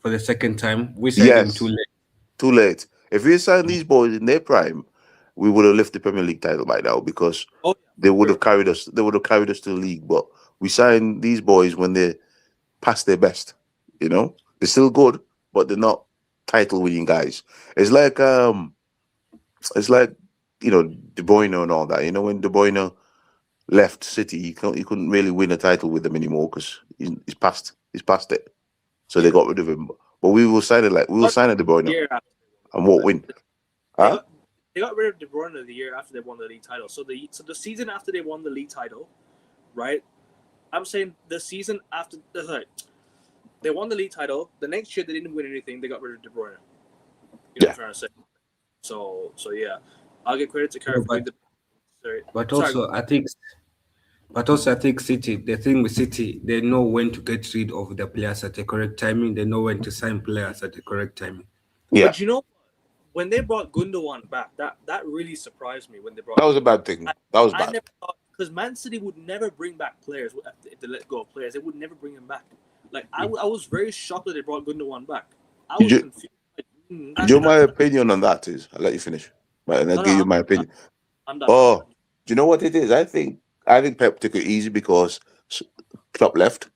for the second time. We signed him too yes, late. too late. If we signed these boys in their prime, we would have lifted the Premier League title by now because Oh yeah, they would have sure. carried us. They would have carried us to the league. But we signed these boys when they're past their best. They're still good, but they're not title winning guys. It's like it's like De Bruyne and all that. When De Bruyne left City, he couldn't really win a title with them anymore because he's past it. So they Yeah. got rid of him. But we will But sign a De Bruyne year after and won't win. they Huh? got they got rid of De Bruyne the year after they won the league title. So the season after they won the league title, right? I'm saying the season after they won the league title. The next year they didn't win anything. They got rid of De Bruyne. You know what I'm trying to say? So yeah, I'll give credit to No, Carey for doing the. but Sorry. also I think City. The thing with City, they know when to get rid of the players at the correct timing. They know when to sign players at the correct timing. Yeah, But when they brought Gundogan back, that really surprised me when they brought that was a Gundogan. bad thing. That was I bad. never thought because Man City would never bring back players if they let go of players. They would never bring him back. Like I was very shocked that they brought Gundogan back. I Did was you, confused. Like, do you know my opinion on that is? I'll let you finish. Right, and I'll no, give you no, my opinion. I'm done. I'm Oh, done. do you know what it is? I think Pep took it easy because Klopp left,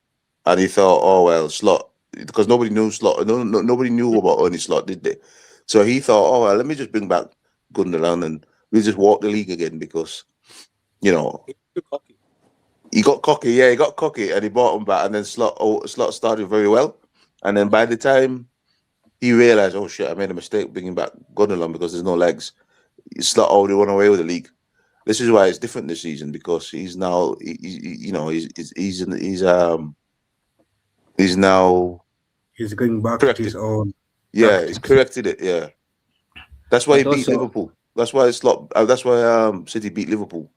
and he thought, oh well, Slot, because nobody knew Slot. Nobody knew about Ernie Slot, did they? So he thought, oh well, let me just bring back Gundogan and we'll just walk the league again because you know He's too cocky. he got cocky. Yeah, he got cocky, and he brought him back, and then Slot started very well. And then by the time he realized, oh shit, I made a mistake bringing back Gundogan because there's no legs, it's not already run away with the league. This is why it's different this season because he's now, he's now He's going back to his corrected. own Yeah, he's tactics. corrected it. Yeah, that's why he But beat also, Liverpool. That's why That's why City beat Liverpool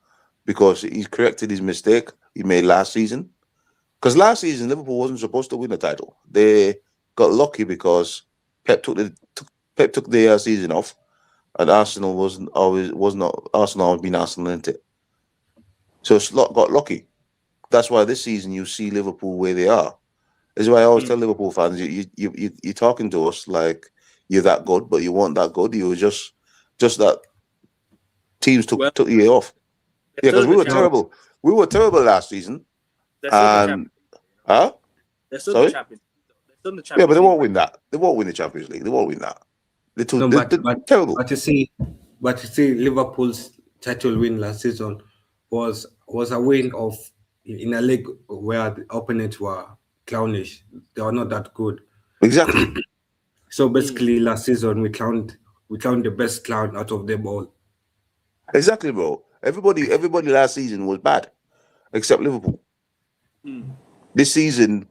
because he's corrected his mistake he made last season. Because last season Liverpool wasn't supposed to win the title. They got lucky because Pep took the season off, and Arsenal was not Arsenal always been Arsenal, isn't it? So Slot got lucky. That's why this season you see Liverpool where they are. This is why I always tell Liverpool fans, you're talking to us like you're that good, but you weren't that good. You were just that teams Well, took you off. they're Yeah, because still in we the were champion. terrible. We were terrible last season. They're still in the And champion. huh? They're still in the Sorry? champion. They're still in the Yeah, but Champions they League. won't win that. They won't win the Champions League. They won't win that. no, but They're terrible. but you see, Liverpool's title win last season was a win of in a league where the opponents were clownish. They were not that good. Exactly. So basically, last season we clowned the best clown out of them all. Exactly, bro. Everybody last season was bad, except Liverpool. This season,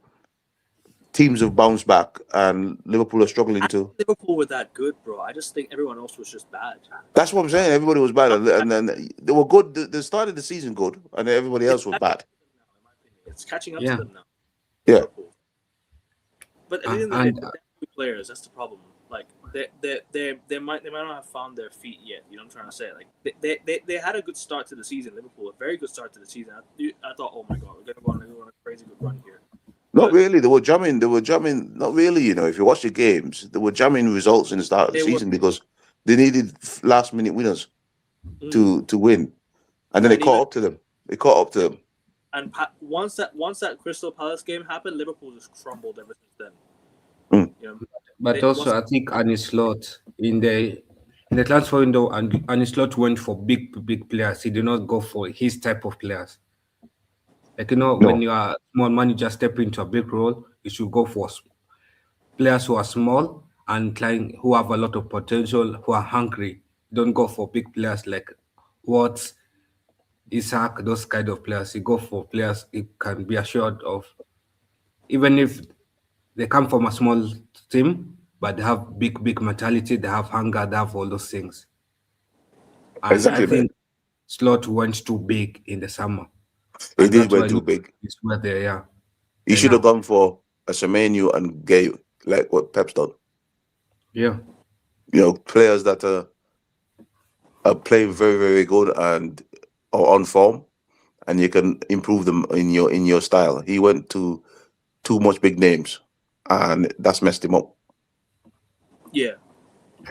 teams have bounced back, and Liverpool are struggling to. Liverpool were that good, bro. I just think everyone else was just bad. That's what I'm saying. Everybody was bad, and then they were good. They started the season good, and then everybody else was bad. It's catching up Yeah. to them now. Yeah. Liverpool. But at the end of the day, And they're good players. That's the problem. Like they might not have found their feet yet. You know what I'm trying to say? Like they had a good start to the season. Liverpool, a very good start to the season. I thought, oh my god, we're gonna go on a crazy good run here. Not really. They were jamming. Not really. You know, if you watch the games, they were jamming results in the start of the They were- season because they needed last minute winners to win, and then And they caught even- up to them. They caught up to them. And once that Crystal Palace game happened, Liverpool just crumbled ever since then. Mm. You know, but It also, was- I think Arne Slot in the transfer window, and Arne Slot went for big players. He did not go for his type of players. Like No. when you are small manager step into a big role, you should go for players who are small and who have a lot of potential, who are hungry. Don't go for big players like Watts, Isaac, those kind of players. You go for players you can be assured of, even if they come from a small team, but they have big mentality, they have hunger, they have all those things. And Exactly, I man. think Slot went too big in the summer. He And did that's why went too big. he's where they are. He should have gone for a Semenyo and Gay, like what Pep's done. Yeah. You know, players that are playing very, very good and are on form, and you can improve them in your style. He went to too much big names, and that's messed him up. yeah.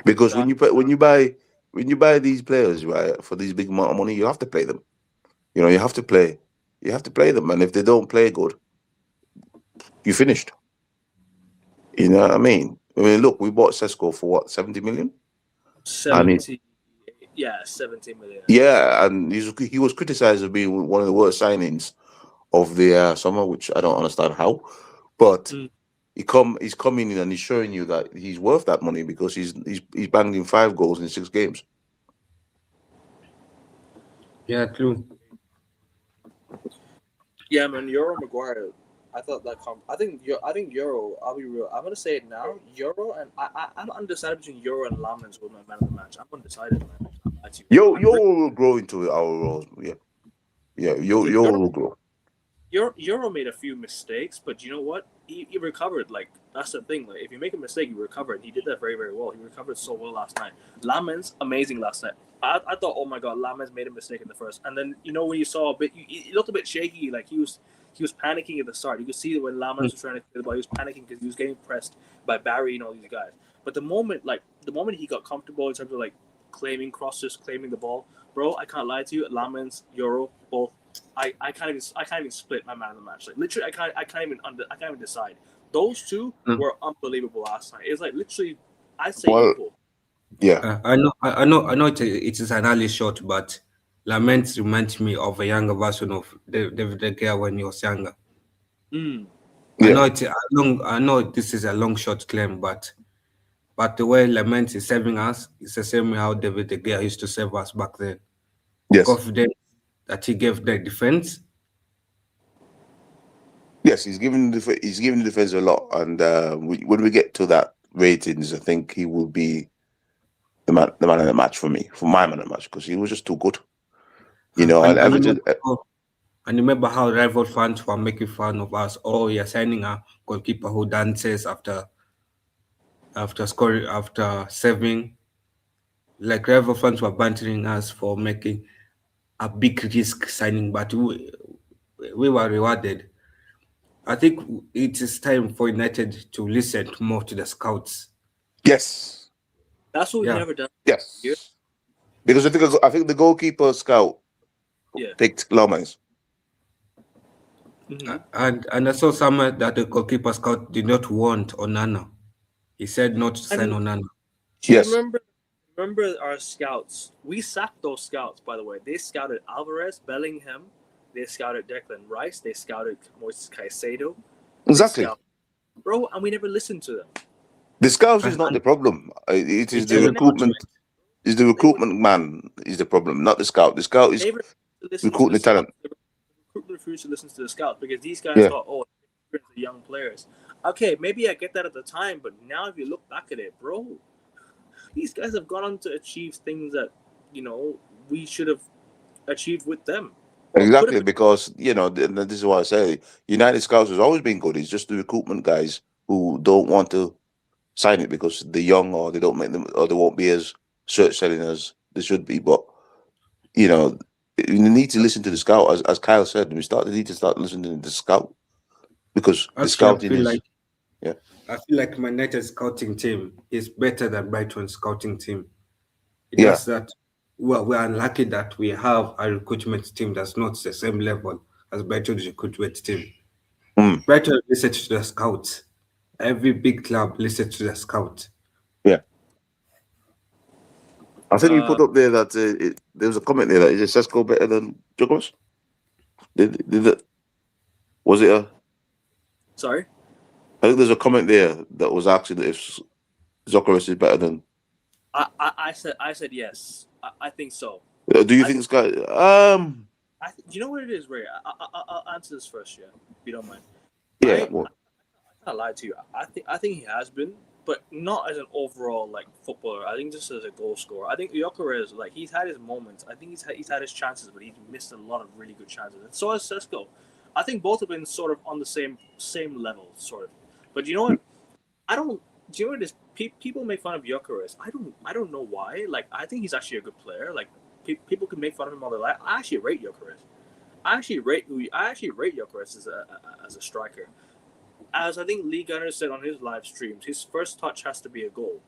Because when you buy these players, right, for these big amount of money, you have to play them. You know, you have to play them, and if they don't play good, you finished. You know what I mean? I mean, look, we bought Sesko for what, 70 million? 70 million. Yeah, and he was criticized as being one of the worst signings of the summer, which I don't understand how. But he's coming in and he's showing you that he's worth that money because he's banged in 5 goals in 6 games. Yeah, true. Yeah, man, Euro Maguire. I thought that. I think Euro. I'll be real. I'm gonna say it now. Euro and I'm undecided between Euro and Lamens with my man of the match. I'm undecided, man. Yo will grow into our roles. Yeah. Yo will grow. Euro made a few mistakes, but you know what? He recovered. Like, that's the thing. Like, if you make a mistake, you recover. He did that very, very well. He recovered so well last night. Lamens, amazing last night. I thought, oh my god, Lamens made a mistake in the first, and then you know when you saw a bit, he looked a bit shaky. Like he was panicking at the start. You could see that when Lamens was trying to clear the ball, he was panicking because he was getting pressed by Barry and all these guys. But the moment he got comfortable in terms of like claiming crosses, claiming the ball, bro, I can't lie to you. Lamens, Euro, both. I can't even split my man of the match. Like literally, I can't even decide. Those two were unbelievable last night. It's like literally, I say equal. Yeah, I know. It is an early shot, but Lament reminds me of a younger version of David De Gea when he was younger. I Yeah. know it's a long. I know this is a long shot claim, but the way Lament is saving us is the same way how David De Gea used to save us back then. The Yes. confidence that he gave the defense. Yes. He's giving the defense a lot, and when we get to that ratings, I think he will be the man of the match for me, for my man of the match, because he was just too good. You know, and And Everton. remember how rival fans were making fun of us. Oh, you're signing a goalkeeper who dances after scoring, after saving. Like rival fans were bantering us for making a big risk signing, but we were rewarded. I think it is time for United to listen more to the scouts. Yes. That's what we've Yeah, never done here. Yes. Because I think the goalkeeper scout Yeah. picked Lomas. and I saw somewhere that the goalkeeper scout did not want Onana. He said not to sign And Onana. do you Yes. remember our scouts? We sacked those scouts, by the way. They scouted Alvarez, Bellingham. They scouted Declan Rice. They scouted Moises Caicedo. They Exactly. scout, bro, and we never listened to them. The scouts is And, not the problem. It is it's the They a were never. recruitment. recruitment. Is the They were. recruitment man is the problem, not the scout. The scout is They refused to listen to recruiting the the talent. scouts. The recruitment refused to listen to the scouts because these guys Yeah. thought, oh, the young players. Okay, maybe I get that at the time, but now if you look back at it, bro, these guys have gone on to achieve things that we should have achieved with them, or could Exactly, have. because this is what I say. United Scouts has always been good. It's just the recruitment guys who don't want to sign it because they're young or they don't make them or they won't be as search selling as they should be. But you know, you need to listen to the scout, as Kyle said. Need to start listening to the scout because the Actually, scouting is yeah. I feel like my United scouting team is better than Brighton's scouting team. It Yeah, does that. Well, we're unlucky that we have a recruitment team that's not the same level as Brighton's recruitment team. mm, Brighton listens to the scouts. Every big club listens to the scouts. yeah. I think you Uh, put up there that there was a comment there that is Sesko better than Jogos? Did it, was it a? sorry. I think there's a comment there that was asking if Zocaris is better than. I said yes. I think so. Do you I think think. this guy? Do you know what it is, Ray? I'll answer this first, yeah, if you don't mind. Yeah. I Well, can't lie to you. I think he has been, but not as an overall like footballer. I think just as a goal scorer. I think Gyökeres, like he's had his moments. I think he's had his chances, but he's missed a lot of really good chances. And so has Sesko. I think both have been sort of on the same level, sort of. But you know what? I don't. Do you know what it is? People make fun of Gyökeres. I don't know why. Like I think he's actually a good player. Like people can make fun of him all their life. I actually rate Gyökeres. I actually rate Gyökeres as a striker. As I think Lee Gunner said on his live streams, his first touch has to be a goal.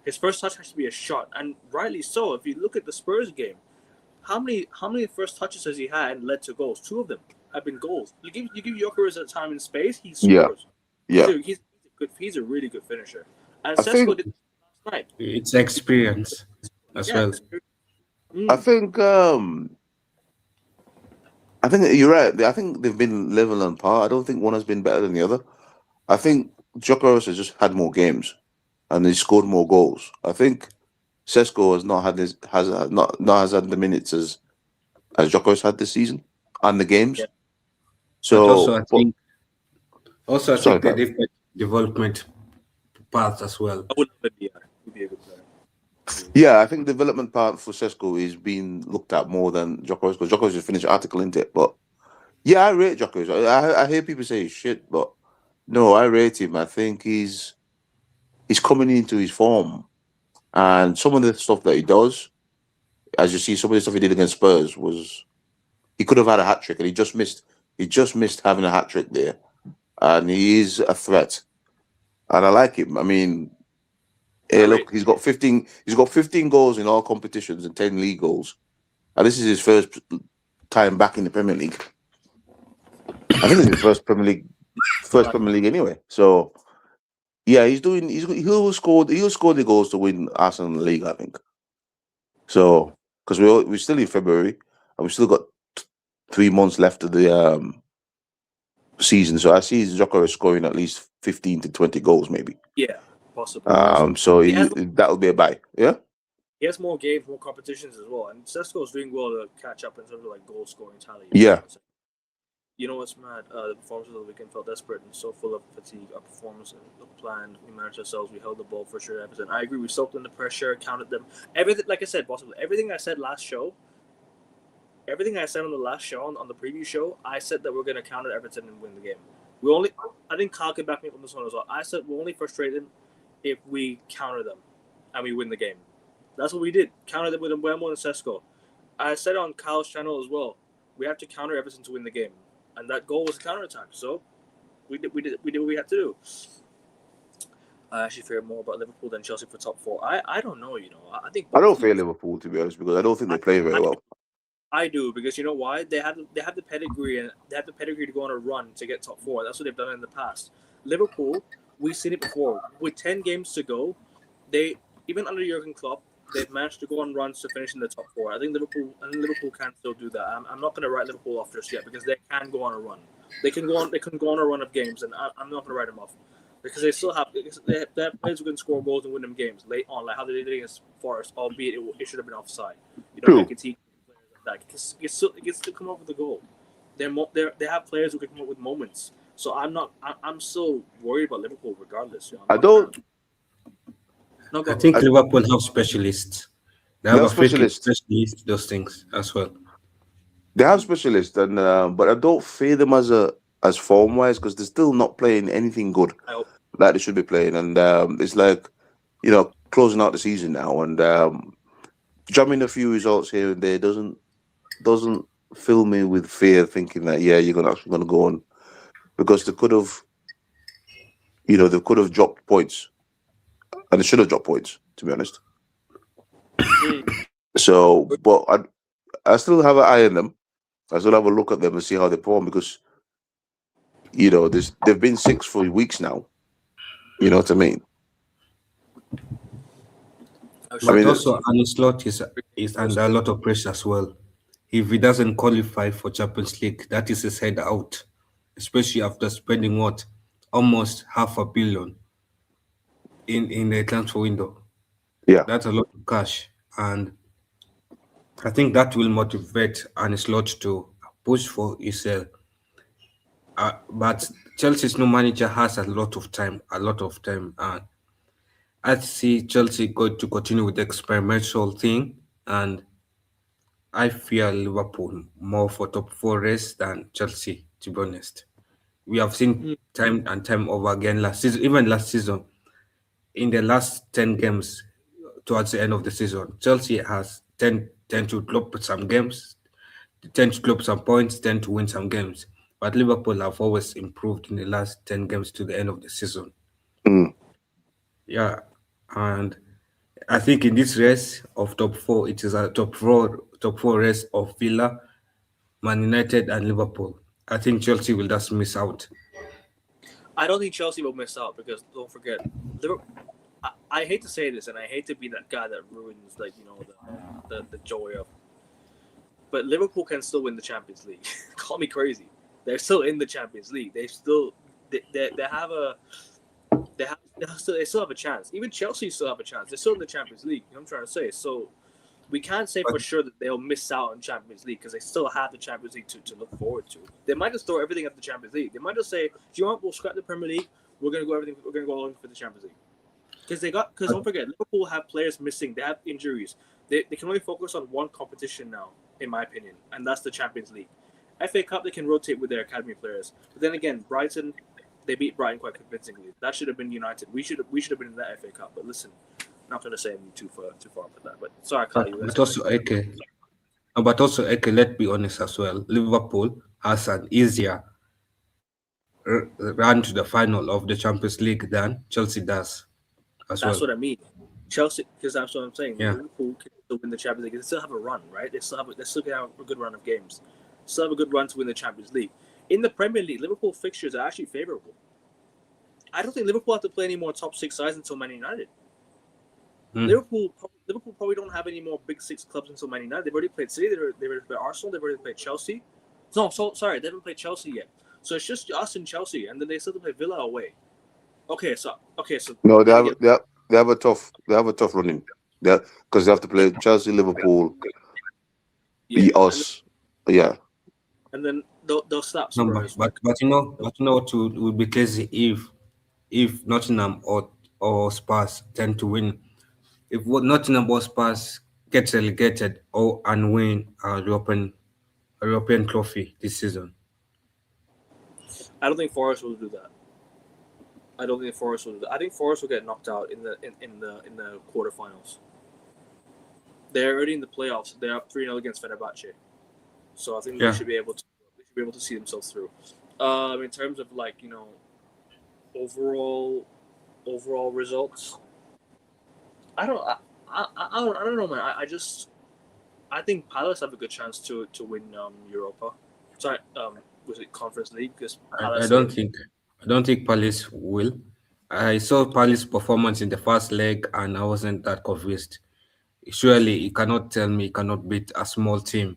His first touch has to be a shot, and rightly so. If you look at the Spurs game, how many first touches has he had and led to goals? Two of them have been goals. You give Gyökeres a time and space, he yeah, scores. yeah. He's a really good finisher. And I Sesko think did last night. It's experience as Yeah. well. I think I think you're right. I think they've been level and par. I don't think one has been better than the other. I think Jokeros has just had more games and he scored more goals. I think Sesko has not had this has had the minutes as Jokeros had this season and the games. Yeah. But also, So, I sorry, think the Pat. different development paths as well. I would love it. He'd be a good player. Yeah, I think development part for Sesko is being looked at more than Jokeros because Jokeros just finished an article into it. But yeah, I rate Jokeros. I hear people say he's shit, but no, I rate him. I think he's coming into his form, and some of the stuff that he does, as you see, some of the stuff he did against Spurs was he could have had a hat trick, and he just missed. He just missed having a hat trick there, and he is a threat, and I like him. I mean, hey, look, he's got 15. He's got 15 goals in all competitions and 10 league goals, and this is his first time back in the Premier League. I think it's his first Premier League anyway. So yeah, he'll score the goals to win Arsenal the league, I think. So because we're still in February and we've still got 3 months left of the season. So I see Joker scoring at least 15 to 20 goals, maybe. Yeah, possibly. So He has that would be a buy. Yeah. he has more games, more competitions as well, and Sesko is doing well to catch up in terms of like goal scoring tally. Yeah. You know what's mad? The performance of the weekend felt desperate and so full of fatigue. Our performance looked planned. We managed ourselves. We held the ball for sure. Everton. I agree. We soaked in the pressure, counted them. Everything, like I said, possibly everything I said last show. Everything I said on the last show, on the preview show, I said that we're going to counter Everton and win the game. I think Kyle can back me up on this one as well. I said we're only frustrated if we counter them and we win the game. That's what we did. Counter them with Mbeumo and Sesko. I said on Kyle's channel as well, we have to counter Everton to win the game. And that goal was a counterattack. So we did what we had to do. I actually fear more about Liverpool than Chelsea for top four. I don't know, I think I don't fear Liverpool, to be honest, because I don't think they play very well. I do, because you know why? They have the pedigree, and they have the pedigree to go on a run to get top four. That's what they've done in the past. Liverpool, we've seen it before. With 10 games to go, they, even under Jurgen Klopp, they've managed to go on runs to finish in the top four. I think Liverpool can still do that. I'm not going to write Liverpool off just yet, because they can go on a run. They can go on a run of games, and I'm not going to write them off, because they still have players who can score goals and win them games late on, like how they did against Forest, albeit it should have been offside. True. That can still come up with a goal. They have players who can come up with moments. So I'm so worried about Liverpool regardless. I don't. I think Liverpool have specialists. They have a specialists. Specialists, those things as well. They have specialists, and but I don't fear them as form wise, because they're still not playing anything good like they should be playing, and it's like closing out the season now, and jamming a few results here and there doesn't fill me with fear, thinking that you're actually gonna go on, because they could have dropped points, and they should have dropped points, to be honest. So, but I still have an eye on them. I still have a look at them and see how they perform, because they've been 6 for weeks now. You know what I mean? But also, Arne Slot is under a lot of pressure as well. If he doesn't qualify for Champions League, that is his head out, especially after spending almost $500 million in the transfer window. Yeah, that's a lot of cash, and I think that will motivate Arne Slot to push for ECL. But Chelsea's new manager has a lot of time, and I see Chelsea going to continue with the experimental thing, and I fear Liverpool more for top 4 race than Chelsea, to be honest. We have seen time and time over again last season, even last season, in the last 10 games towards the end of the season, Chelsea has tend to drop some games, tend to drop some points, tend to win some games. But Liverpool have always improved in the last 10 games to the end of the season. Yeah, and I think in this race of top 4, it is a top four race of Villa, Man United, and Liverpool. I think Chelsea will just miss out. I don't think Chelsea will miss out, because don't forget, I hate to say this, and I hate to be that guy that ruins the joy of. But Liverpool can still win the Champions League. Call me crazy. They're still in the Champions League. They still have a chance. Even Chelsea still have a chance. They're still in the Champions League. You know what I'm trying to say? So we can't say for sure that they'll miss out on Champions League, because they still have the Champions League to look forward to. They might just throw everything at the Champions League. They might just say, "Do you want? We'll scrap the Premier League. We're gonna go all in for the Champions League." Because don't forget, Liverpool have players missing. They have injuries. They can only focus on one competition now, in my opinion, and that's the Champions League. FA Cup, they can rotate with their academy players. But then again, Brighton, they beat Brighton quite convincingly. That should have been United. We should have been in that FA Cup. But listen, I'm not going to say anything too far about that. But sorry, Kyle. But also, let's be honest as well. Liverpool has an easier run to the final of the Champions League than Chelsea does. That's what I mean. Chelsea, because that's what I'm saying. Yeah. Liverpool can still win the Champions League. They still have a run, right? They still can have a good run of games. Still have a good run to win the Champions League. In the Premier League, Liverpool fixtures are actually favourable. I don't think Liverpool have to play any more top 6 sides until Man United. Liverpool probably don't have any more big 6 clubs until Man United. They've already played City. They've already played Arsenal. They've already played Chelsea. No, sorry, they haven't played Chelsea yet. So it's just us and Chelsea, and then they still have to play Villa away. Okay, so No, then again, they have a tough running. Yeah, because they have to play Chelsea, Liverpool, yeah, us. Yeah, and then they'll slap No, Spurs. but you know what would be crazy if Nottingham or Spurs tend to win. If Nottingham or Spurs gets relegated or and win a European trophy this season. I don't think Forest will do that. I don't think Forest will do that. I think Forest will get knocked out in the quarterfinals. They're already in the playoffs. They're up 3-0 against Fenerbahce, so I think they Yeah. should be able to. They should be able to see themselves through. In terms of overall results, I don't. I don't know, man. I think Palace have a good chance to win Europa. Sorry, was it Conference League? Because I Palace don't think Palace will. I saw Palace performance in the first leg and I wasn't that convinced. Surely you cannot tell me you cannot beat a small team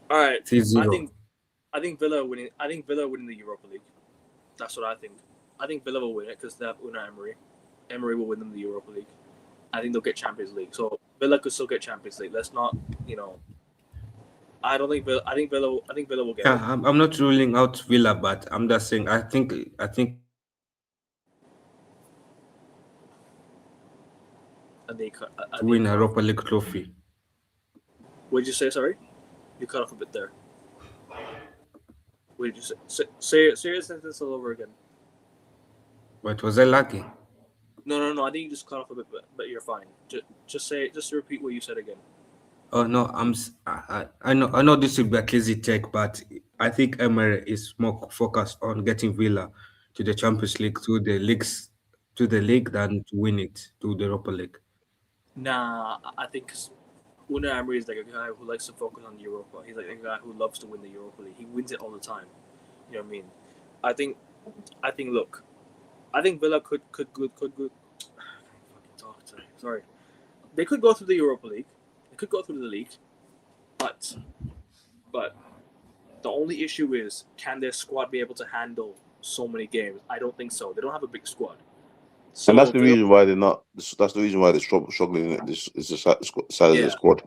All right, I 3-0. think I think Villa winning. I think Villa winning the Europa League. That's what I think. I think Villa will win it because they have Unai Emery. Emery will win them the Europa League. I think they'll get Champions League. So Villa could still get Champions League. Let's not, I don't think Villa. I think Villa. I think Villa will get Yeah, it. I'm not ruling out Villa, but I'm just saying I think And they. to win a Europa League trophy. What did you say? Sorry, you cut off a bit there. What did you say? Say your sentence all over again. But was I lucky? No. I think you just cut off a bit, but you're fine. Just say. Just repeat what you said again. Oh no, I know this will be a crazy take, but I think Emery is more focused on getting Villa to the Champions League to the league than to win it to the Europa League. Nah, I think Unai Emery is like a guy who likes to focus on Europa. He's like a guy who loves to win the Europa League. He wins it all the time. You know what I mean? I think. Look, I think Villa could. I can't fucking talk today. Sorry. They could go through the Europa League. They could go through the league, but the only issue is, can their squad be able to handle so many games? I don't think so. They don't have a big squad. So and that's the Villa, reason why they're not. That's the reason why they're struggling. This is the size of the yeah, squad.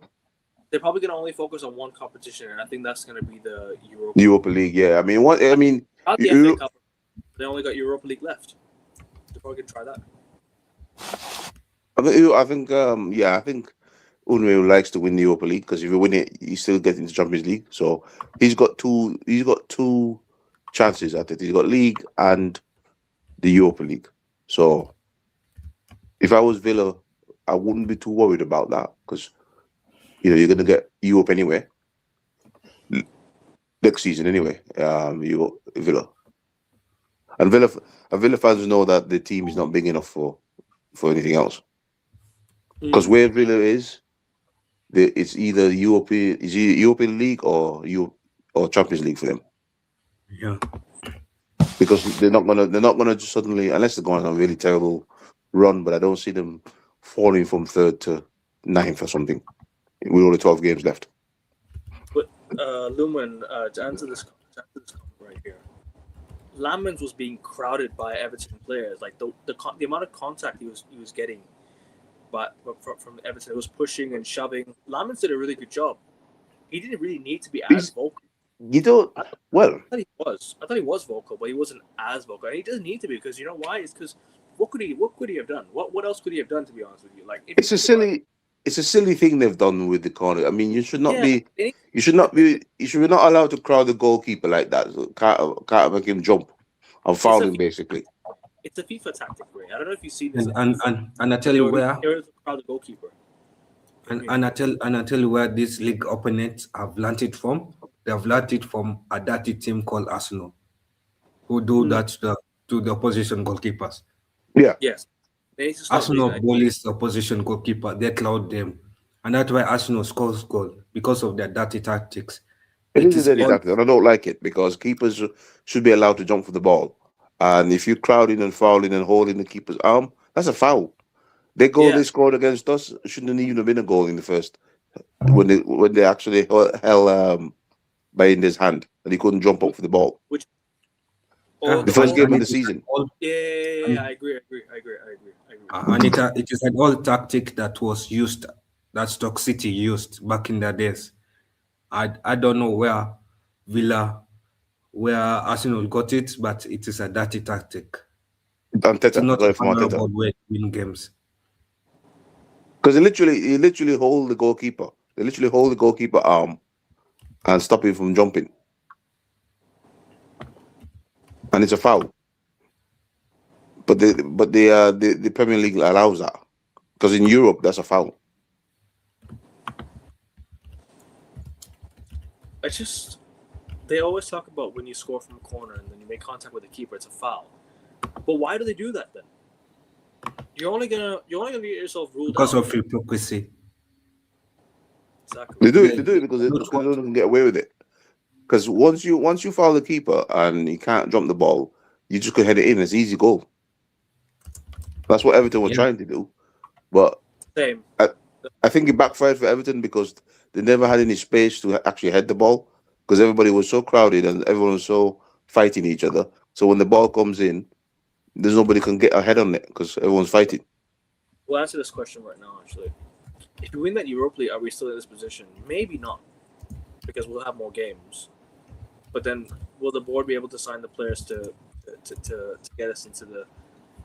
they're probably going to only focus on one competition, and I think that's going to be the Europa. Europa League, yeah. I mean, what? I mean, Not the FA Cup. They only got Europa League left. They're probably going to try that. I think Unai likes to win the Europa League because if you win it, you still get into Champions League. So he's got two chances at it. He's got League and the Europa League. So if I was Villa, I wouldn't be too worried about that because you're going to get Europe anyway next season anyway. You Villa and Villa fans know that the team is not big enough for anything else because where Villa is, it's either European League or Champions League for them. Yeah. Because they're not gonna just suddenly, unless they're going on a really terrible run, but I don't see them falling from third to ninth or something with only 12 games left. But Lumen, to answer this comment right here, Lamens was being crowded by Everton players. Like the amount of contact he was getting, but from Everton, it was pushing and shoving. Lamens did a really good job. He didn't really need to be as vocal. You don't. Well, I thought he was vocal, but he wasn't as vocal. And he doesn't need to be because you know why? It's because what could he have done? What else could he have done? To be honest with you, like it's a silly thing they've done with the corner. I mean, you should not allowed to crowd the goalkeeper like that. So can't make him jump and foul him basically. It's a FIFA tactic, Ray. I don't know if you've seen And this. and I tell you where They were to crowd the goalkeeper. and I tell you where these league opponents have learned it from. They have learned it from a dirty team called Arsenal, who do that to the opposition goalkeepers. Yeah. Yes. They need to stop Arsenal doing that. bullies the opposition goalkeeper. They cloud them, and that's why Arsenal scores goal because of their dirty tactics. It is a dirty tactic, and I don't like it because keepers should be allowed to jump for the ball. And if you're crowding and fouling and holding the keeper's arm, that's a foul. They scored against us shouldn't even have been a goal in the first when they actually held by Inder's hand, and he couldn't jump up for the ball. Which The first game of the it is season. Yeah, I agree. And it is an old tactic that was used, that Stoke City used back in the days. I don't know where Arsenal got it, but it is a dirty tactic. It's Arteta not got a it from Arteta. honorable way to win games. Because he literally hold the goalkeeper. They literally hold the goalkeeper arm and stop him from jumping. And it's a foul. But the Premier League allows that. Because in Europe that's a foul. They always talk about when you score from a corner and then you make contact with the keeper, it's a foul. But why do they do that then? You're only gonna get yourself ruled Because out. of hypocrisy. Exactly. They do it because they don't get away with it. Because once you foul the keeper and he can't jump the ball, you just could head it in. It's easy goal. That's what Everton were trying to do, but Same. I think it backfired for Everton because they never had any space to actually head the ball because everybody was so crowded and everyone was so fighting each other. So when the ball comes in, there's nobody can get a head on it because everyone's fighting. We'll answer this question right now, actually. If we win that Europa League, are we still in this position? Maybe not, because we'll have more games. But then, will the board be able to sign the players to get us into the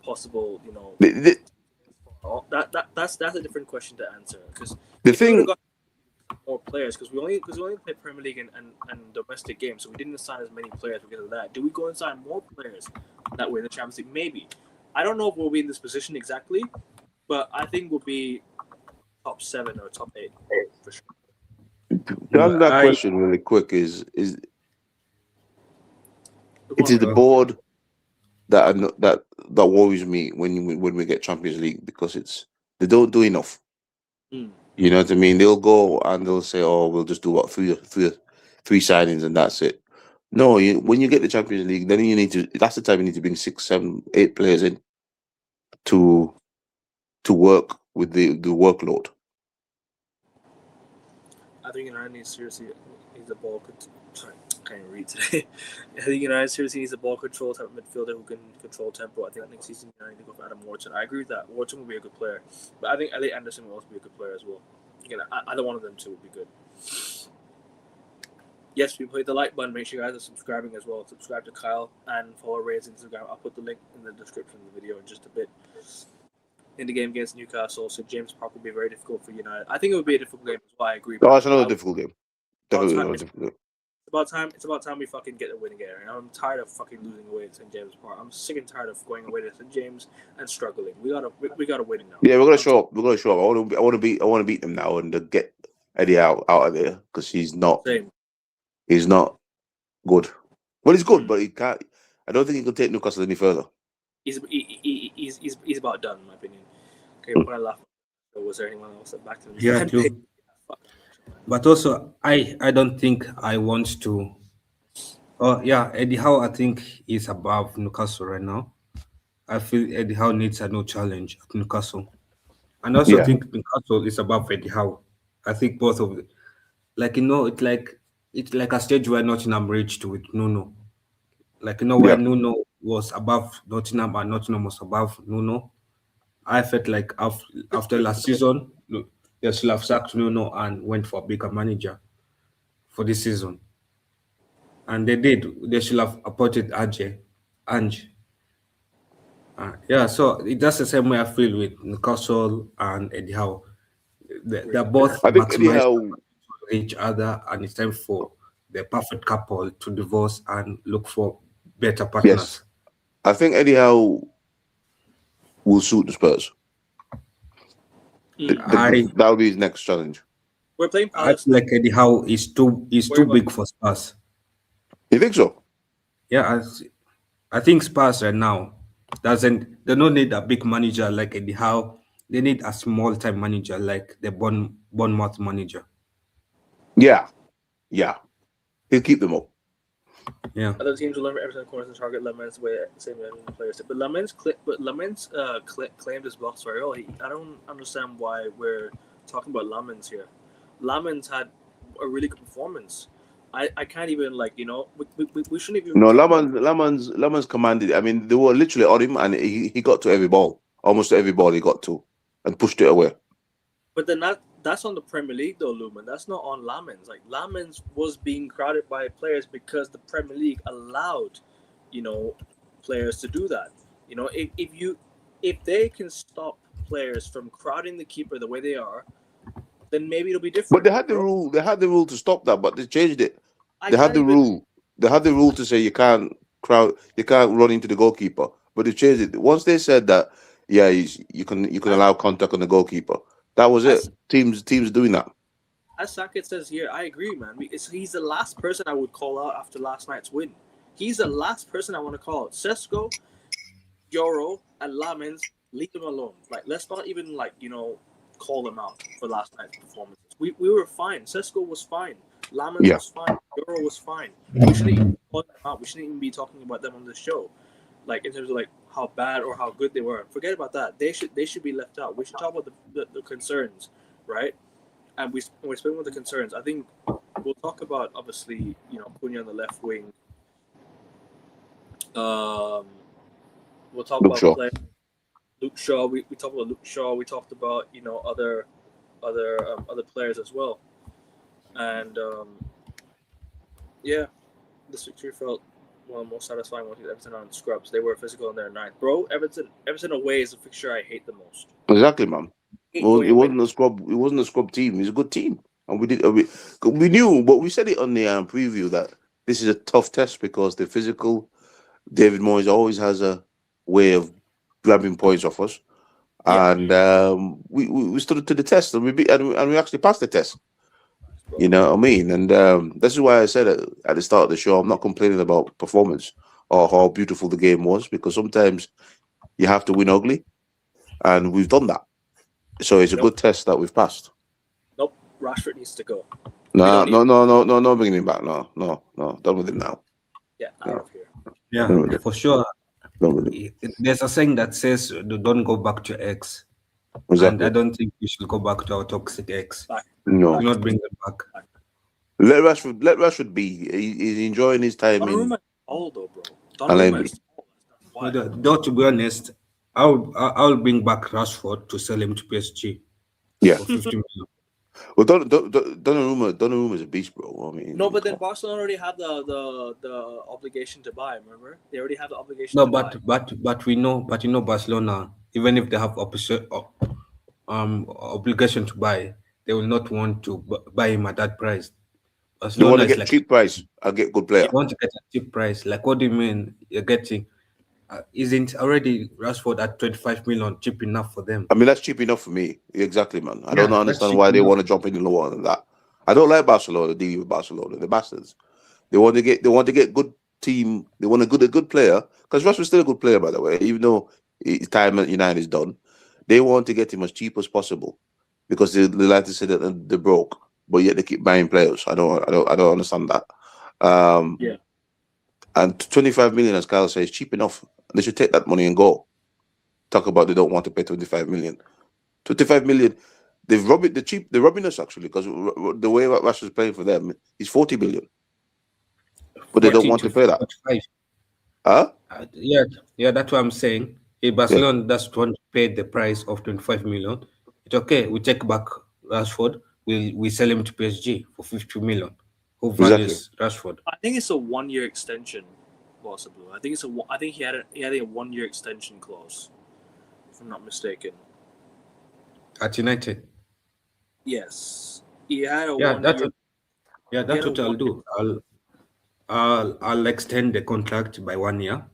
possible, that's a different question to answer. Because The if we thing, would've got more players, because we only play Premier League and domestic games, so we didn't sign as many players because of that. Do we go and sign more players that way in the Champions League? Maybe. I don't know if we'll be in this position exactly, but I think we'll be top 7 or top 8 for sure. to answer that question really quick is it is the board that worries me when we get Champions League because they don't do enough. You know what I mean? They'll go and they'll say, "Oh, we'll just do what three signings and that's it." No, when you get the Champions League, then you need to. That's the time you need to bring 6, 7, 8 players in to work with the workload. I think United needs a ball control. Sorry, I can't even read today. I think United seriously needs a ball control type of midfielder who can control tempo. I think next season United need to go for Adam Wharton. I agree with that. Wharton will be a good player, but I think Anderson will also be a good player as well. Again, either one of them two would be good. Yes, we put the like button. Make sure you guys are subscribing as well. Subscribe to Kyle and follow Ray's Instagram. I'll put the link in the description of the video in just a bit. In the game against Newcastle, so James Park will be very difficult for United. I think it would be a difficult game. That's why I agree. Oh, it's another difficult game. Definitely another difficult game. It's about time we fucking get a win again. And I'm tired of fucking losing away at St. James Park. I'm sick and tired of going away to St. James and struggling. We gotta win now. Yeah, we're gonna show up. We're gonna show up. I want to beat them now and get Eddie out of there because he's not good. Well, he's good, but he can't. I don't think he can take Newcastle any further. He's about done, in my opinion. Okay, when I laugh, was there anyone else that backed him? Yeah, true. But also, I don't think I want to. Oh yeah, Eddie Howe I think is above Newcastle right now. I feel Eddie Howe needs a new challenge at Newcastle, and I also think Newcastle is above Eddie Howe. I think both of them, it's like a stage where Nottingham reached with Nuno, where Nuno was above Nottingham and Nottingham was above Nuno. I felt like after last season, they should have sacked Nuno and went for a bigger manager for this season. And they did. They should have appointed Ange. So that's the same way I feel with Newcastle and Eddie Howe. They're both maximizing each other, and it's time for the perfect couple to divorce and look for better partners. Yes. I think Eddie Howe will suit the Spurs. That will be his next challenge. We're playing. I feel like Eddie Howe is too big for Spurs. You think so? Yeah, I think Spurs right now they don't need a big manager like Eddie Howe. They need a small time manager like the Bournemouth manager. Yeah. He'll keep them up. Yeah. Other teams will learn Everton corners and target Lemens way same way players. But Lemens claimed his box very well. I don't understand why we're talking about Lemens here. Lemens had a really good performance. I can't even like we shouldn't even be No, talking about. Laman's commanded. I mean, they were literally on him, and he got to every ball, almost every ball he got to, and pushed it away. But then that's on the Premier League though, Lumen. That's not on Lamens. Like Lamens was being crowded by players because the Premier League allowed, players to do that. If they can stop players from crowding the keeper the way they are, then maybe it'll be But different, they had the bro. rule. They had the rule to stop that, but they changed it. I They had can't the even. rule. They had the rule to say you can't run into the goalkeeper. But they changed it once they said that. Yeah, you can As, allow contact on the goalkeeper. That was it. as Teams doing that. as Sankit says here, I agree, man. He's the last person I would call out after last night's win. He's the last person I want to call out. Sesko, Yoro, and Lamens, leave them alone. Like, let's not even call them out for last night's performances. We were fine. Sesko was fine. Lamens Yeah. was fine. Yoro was fine. We shouldn't even call them out. We shouldn't even be talking about them on the show. Like in terms of like how bad or how good they were. Forget about that. They should be left out. We should talk about the concerns, right? And we're speaking about the concerns. I think we'll talk about obviously Cunha on the left wing. We'll talk Look, about sure. Luke Shaw. We talked about Luke Shaw. We talked about other players as well. And this victory felt one of the most satisfying ones. Everton on scrubs. They were physical in their ninth, bro. Everton away is the fixture I hate the most. Exactly, man. Well, Going it away. wasn't a scrub. It wasn't a scrub team. It was a good team, and we knew, but we said it on the preview that this is a tough test because they're physical. David Moyes always has a way of grabbing points off us, Yeah. and we stood it to the test, and we actually passed the test. Bro. You know what I mean? And this is why I said at the start of the show, I'm not complaining about performance or how beautiful the game was, because sometimes you have to win ugly, and we've done that. So it's a good test that we've passed. Nope. Rashford needs to go. No, don't no, bringing him back. No, done with him now. Yeah, out of here. Yeah, Done with it. for sure. Done with him. There's a saying that says, "Don't go back to X," and Exactly. I don't think we should go back to our toxic X. Back. No. Do not bring them back. Let Rashford be. He's enjoying his time in. Donnarumma is old though, bro. Alain Donnarumma is old. Why? Though, to be honest, I'll bring back Rashford to sell him to PSG Yeah. for 50 million. Well, Donnarumma is a beast, bro. I mean, No, but then Barcelona already have the obligation to buy. Remember, they already have the obligation. No, to but you know Barcelona, even if they have obligation to buy, they will not want to buy him at that price. they want Barcelona to is get like, cheap price. I'll get good player. you want to get a cheap price. Like, what do you mean you're getting? Isn't already Rashford at 25 million cheap enough for them? I mean, that's cheap enough for me. Exactly, man. I Yeah, don't that's understand cheap why they enough. want to jump any lower than that. I don't like Barcelona. Dealing with Barcelona, the bastards. They want to get good team. They want a good player, because Rashford's still a good player, by the way. Even though his time at United is done, they want to get him as cheap as possible because they like to say that they're broke, but yet they keep buying players. I don't understand that. Yeah. And 25 million, as Kyle says, cheap enough. They should take that money and go. Talk about they don't want to pay 25 million. 25 million. They've robbed it. They're robbing us actually, because the way Rashford's playing for them is 40 million, but they don't 40 want to pay that. 45. Huh? Yeah, that's what I'm saying. If Barcelona doesn't want to pay the price of 25 million, it's okay. We take back Rashford. We sell him to PSG for 50 million. Who values Rashford? I think it's a 1 year extension, possibly. I think he had a 1 year extension clause, if I'm not mistaken. At United. Yes, he had a Yeah, 1 that's year. that's what I'll do. I'll extend the contract by 1 year,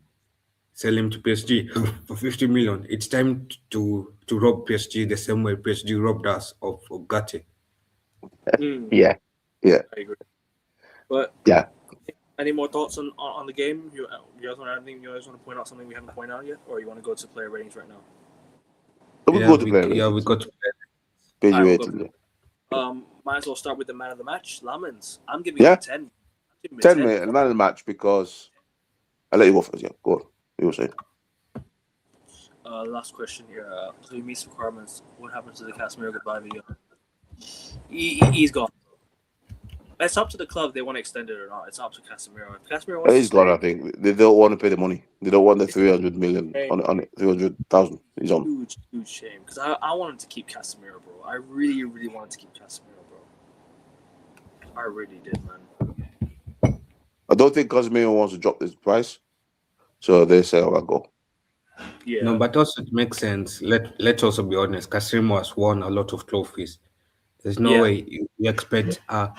sell him to PSG for 50 million. It's time to rob PSG the same way PSG robbed us of Gatti. Yeah. I agree. But Yeah. any more thoughts on the game? You guys want anything? You guys want to point out something we haven't pointed out yet, or you want to go to player ratings right now? We go to play. we got to play. PSG Alright, rating. might as well start with the man of the match, Lamens. I'm giving him 10. 10, mate. Man of the match, because I'll let you go first. Yeah, go on. You were saying. Last question here. So he meets requirements. What happens to the Casemiro goodbye video? He's gone. It's up to the club if they want to extend it or not. It's up to Casemiro. If Casemiro wants to He's gone. stay, I think they don't want to pay the money. They don't want the it's 300 million a on 300,000. He's on. huge shame because I wanted to keep Casemiro, bro. I really wanted to keep Casemiro, bro. I really did, man. I don't think Casemiro wants to drop this price, so they say, "I'll go." Yeah, No, but also it makes sense. Let's also be honest. Casemiro has won a lot of trophies. There's no yeah. way you expect a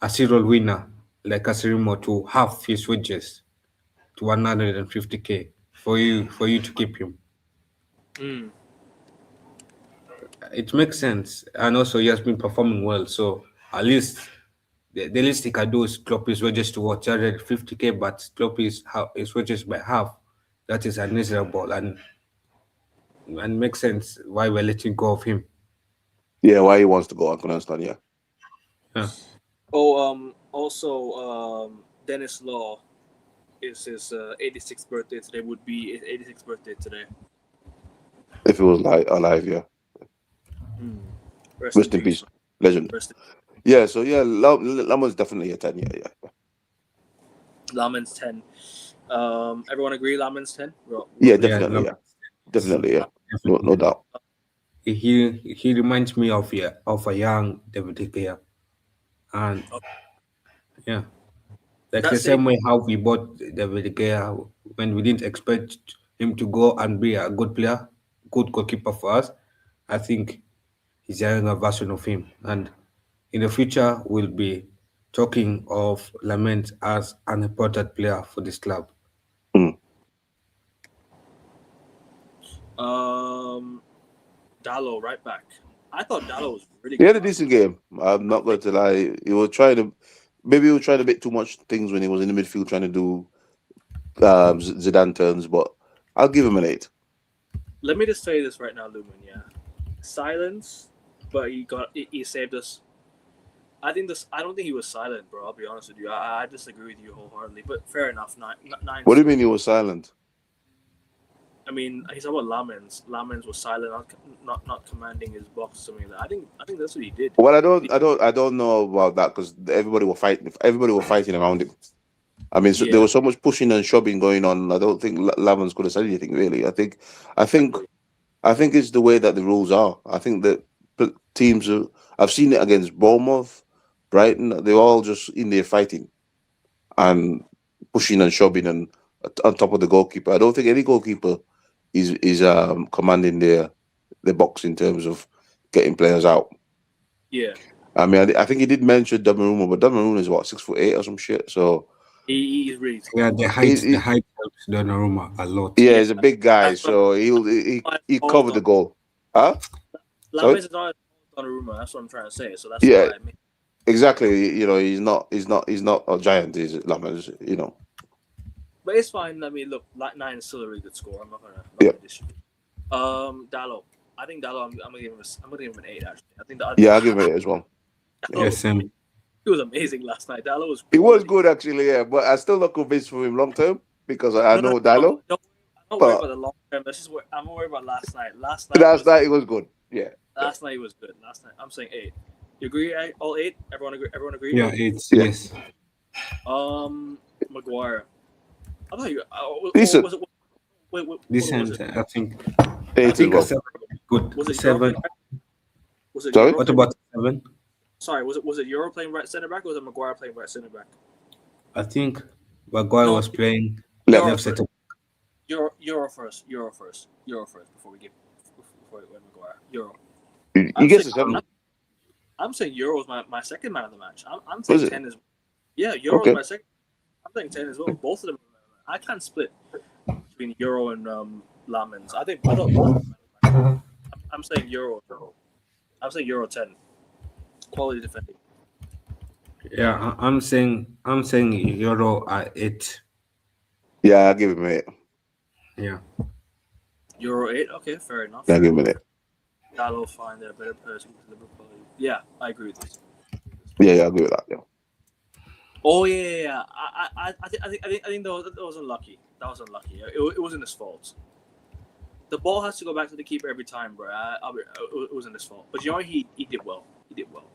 serial winner like Casemiro to half his wages to 150k for you to keep him. Mm. It makes sense, and also he has been performing well. So at least the least he can do is drop his wages to what 250k, but drop his wages by half. That is unreasonable and makes sense why we're letting go of him. Yeah, why he wants to go? I can understand. Yeah, Yeah. Oh, also, Dennis Law is his 86th birthday today. Would be his 86th birthday today. if he was like alive, yeah. Mm. Rest Rest in in peace. peace, legend. Rest in Yeah, so yeah, Lamon's definitely a 10. Yeah. Laman's 10. Everyone agree Laman's 10? Yeah, Yeah, definitely. no, Yeah, definitely. Yeah, no definitely. doubt. He reminds me of a young David De Gea, and yeah, like the That same same way how we bought David De Gea when we didn't expect him to go and be a good player, good goalkeeper for us. I think he's a younger version of him, and in the future we'll be talking of Lament as an important player for this club. Mm. Dallo right back. I thought Dallo was really He good had a last decent night. game. I'm not going to lie. Maybe he was trying a bit too much things when he was in the midfield trying to do Zidane turns, but I'll give him an 8. Let me just say this right now, Lumen. Yeah, silence, but he saved us. I don't think he was silent, bro. I'll be honest with you. I disagree with you wholeheartedly. But fair enough. Nine What do you still. mean he was silent? I mean, he's talking about Lamens. Lamens was silent, not commanding his box. Something like that. I think that's what he did. Well, I don't know about that because everybody were fighting. Everybody were fighting around him. I mean, there Yeah, was so much pushing and shoving going on. I don't think Lavins could have said anything really. I think, agree. I think it's the way that the rules are. I think that teams are. I've seen it against Bournemouth, Brighton. They're all just in there fighting and pushing and shoving and on top of the goalkeeper. I don't think any goalkeeper is commanding their box in terms of getting players out. Yeah, I mean, I think he did mention Donnarumma, but Donnarumma is what 6'8" or some shit. So he's really tall. Yeah, he, the he height helps Donnarumma a lot. yeah, Yeah, he's a big guy, that's what so I'm he tall as covered the goal. Huh? Sorry? Lamens is not as tall as Donnarumma. That's what I'm trying to say. So that's Yeah, why. I mean, exactly. You know, he's not a giant. He's Lammers. You know. but it's fine. I mean, look, 9 is still a really good score. I'm not Yeah, gonna disagree. Dallo. I think Dallo. I'm gonna give him an 8. Actually, I think yeah, I'll give him it as well. Dallo Yes, he was amazing last night. Dallo was He was quality. good actually, yeah, but I'm still not convinced for him long term because I No, no, know no. Dilo. I'm not worried But about the long term. I'm worried about last night. last night he was good. Yeah, Last night was good. Last night, I'm saying 8. You agree? All 8? Everyone agree? Everyone agree? yeah, it's yeah, yes. Maguire. I thought you. decent. Was it? Wait, what was Decent. it? I think I 8 as think a well. 7 is good. was it Euro Seven. playing? Was it Sorry? Euro What playing? about 7? Sorry, was it Euro playing right centre back or was it Maguire playing right centre back? I think Maguire No, was playing Left. Euro left first. center. Euro first before we went Maguire. Euro. He I'm gets saying a 7. I'm saying Euro was my second man of the match. I'm Was saying it? 10 as well. Yeah, Euro was Okay. my second. I'm saying 10 as well. Both of them. I can't split between Euro and Lamens. I thought both. I'm saying Euro. I'm saying Euro 10. Quality defending. Yeah, I'm saying Euro at 8. Yeah, I'll give him it. Yeah. Euro 8. Okay, fair enough. I'll give him it. That'll find a better person to Liverpool. Yeah, I agree with this. Yeah, I'll agree with that. Yeah. Oh yeah. I think that was unlucky. That was unlucky. It wasn't his fault. The ball has to go back to the keeper every time, bro. It wasn't his fault. But you know he did well. He did well.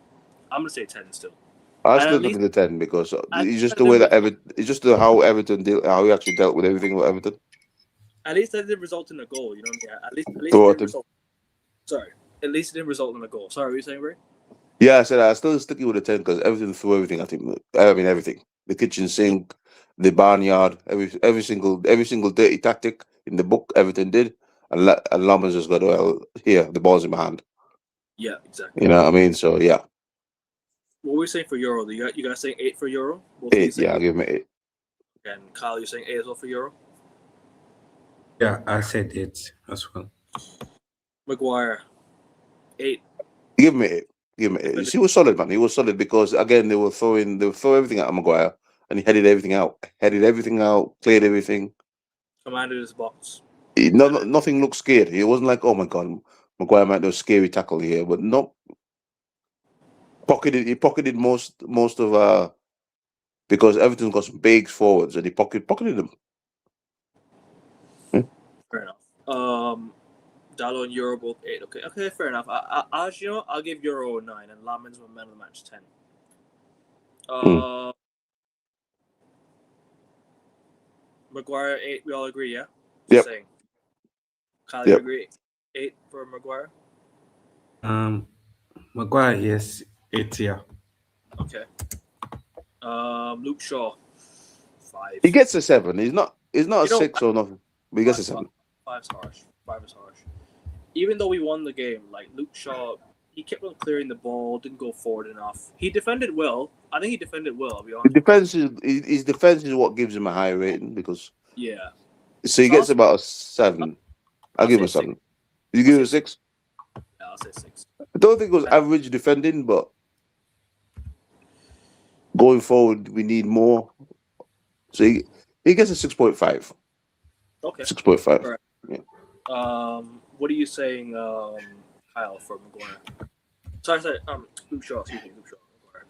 I'm gonna say 10 still. I And still at give least, it a 10 because at it's least just that the way didn't that result, It's just the how Everton deal, how he actually dealt with everything with Everton. at least that didn't result in a goal. You know what I mean? At least it Throughout didn't him. result. Sorry, at least it didn't result in a goal. Sorry, what were you saying, Ray? Yeah, I said I still sticking with a 10 because Everton threw everything at him. I mean everything. The kitchen Yeah, sink, the barnyard, every single dirty tactic in the book Everton did, and Lammers just got well here. The ball's in my hand. yeah, exactly. You know what I mean? So yeah, What were we saying for Euro? You guys saying 8 for Euro? Both of you 8. saying Yeah, I'll 8, give him an 8. and Kyle, you're saying 8 as well for Euro. Yeah, I said it as well. Maguire 8. Give him an 8. Give him an 8. Defended, He was solid, man. He was solid because again they would throw everything at Maguire, and he headed everything out, cleared everything. commanded his box. Nothing looked scared. It wasn't like, oh my god, Maguire might do a scary tackle here, but no, pocketed. He pocketed most of because Everton got some big forwards, and he pocketed them. Hmm. Fair enough. Dallo and Euro both 8. Okay, fair enough. I'll give Euro a 9, and Lamin's my man of the match 10. Mm. Maguire 8. We all agree, yeah. Yep. Saying. Kyle, you Yep. agree? 8 for Maguire. Maguire, yes, 8, yeah. Okay. Luke Shaw 5. He gets a 7. He's not a You know, 6 or nothing, but he gets a 7. 5's harsh. 5 is harsh. Even though we won the game, like Luke Shaw, he kept on clearing the ball, didn't go forward enough. He defended well. I think he defended well. I'll be honest. His defense is what gives him a high rating because Yeah. so he So gets about a 7. I'll give him a say 7. You give him a 6? Yeah, I'll say 6. I don't think it was average defending, but going forward we need more. So he gets a 6.5. Okay. 6.5. Right. Yeah. What are you saying, Kyle, for Maguire? Sorry. Luke Shaw. Excuse me, Luke Shaw. Maguire.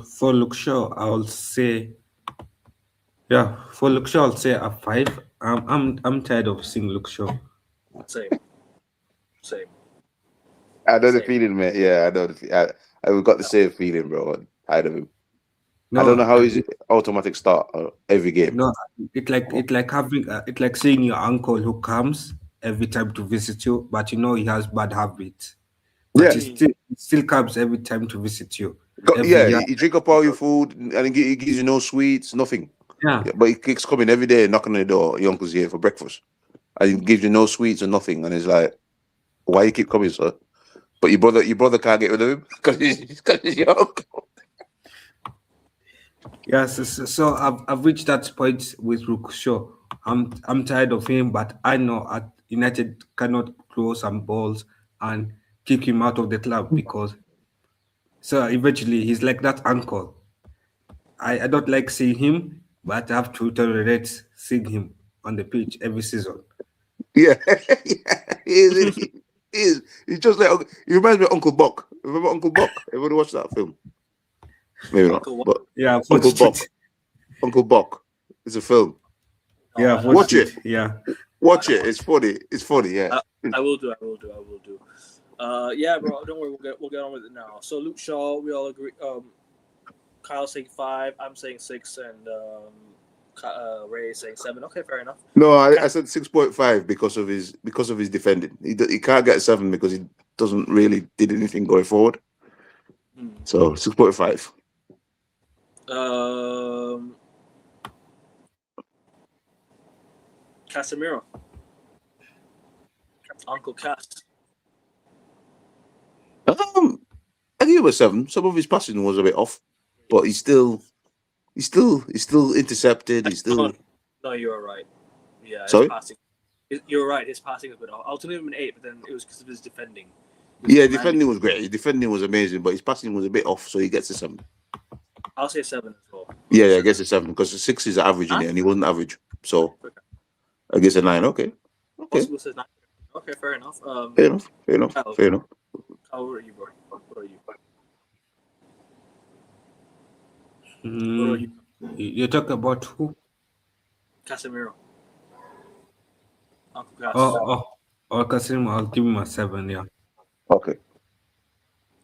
For Luke Shaw, I'll say, yeah, for Luke Shaw, I'll say a 5. I'm tired of seeing Luke Shaw. Same. I know the Same. feeling, man. Yeah, I know I've got the same feeling, bro. I'm tired of him. I don't know No, how he's automatic start every game. no, it's like seeing your uncle who comes every time to visit you, but you know he has bad habits, but Yeah, he still comes every time to visit you. Every yeah. year, He drink up all your food and he gives you no sweets, nothing. yeah. Yeah, but he keeps coming every day, knocking on the door. Your uncle's here for breakfast, and he gives you no sweets or nothing. And he's like, "Why you keep coming, sir?" But your brother can't get rid of him because he's your uncle. Yes, so I've reached that point with Luke Shaw. I'm tired of him, but I know at United cannot throw some balls and kick him out of the club because so eventually he's like that uncle. I don't like seeing him, but I have to tolerate seeing him on the pitch every season. Yeah, yeah. He is. He's just like he reminds me of Uncle Buck. Remember Uncle Buck? Everybody watched that film? Maybe not, Uncle, what? but Yeah, I've Uncle watched Buck. it. Uncle Buck. It's a film. Yeah, I've Watch watched it. it. Yeah. Watch it. It's funny. It's funny. Yeah. I will do. Yeah, bro. Don't worry. We'll get on with it now. So Luke Shaw, we all agree. Kyle saying 5. I'm saying 6, and Ray saying 7. Okay, fair enough. No, I said 6.5 because of his defending. He can't get 7 because he doesn't really did anything going forward. So 6.5. Casemiro, Uncle Cass. I give him a 7. Some of his passing was a bit off, but he's still intercepted. He's still. No, you're right. Yeah, his Sorry? passing. You're right. His passing was a bit off. I'll give him an 8, but then it was because of his defending. Yeah, defending was great. His defending was amazing, but his passing was a bit off, so he gets a 7. I'll say 7 as well. Yeah, I guess a 7 because the 6 is average in it, and he wasn't average. So I guess a 9. Okay. Possible says 9. Okay, fair enough. Fair enough. How are you, bro? What are you? You talk about who? Casemiro. Uncle Cass. Kasim, I'll give him a 7. Yeah. Okay.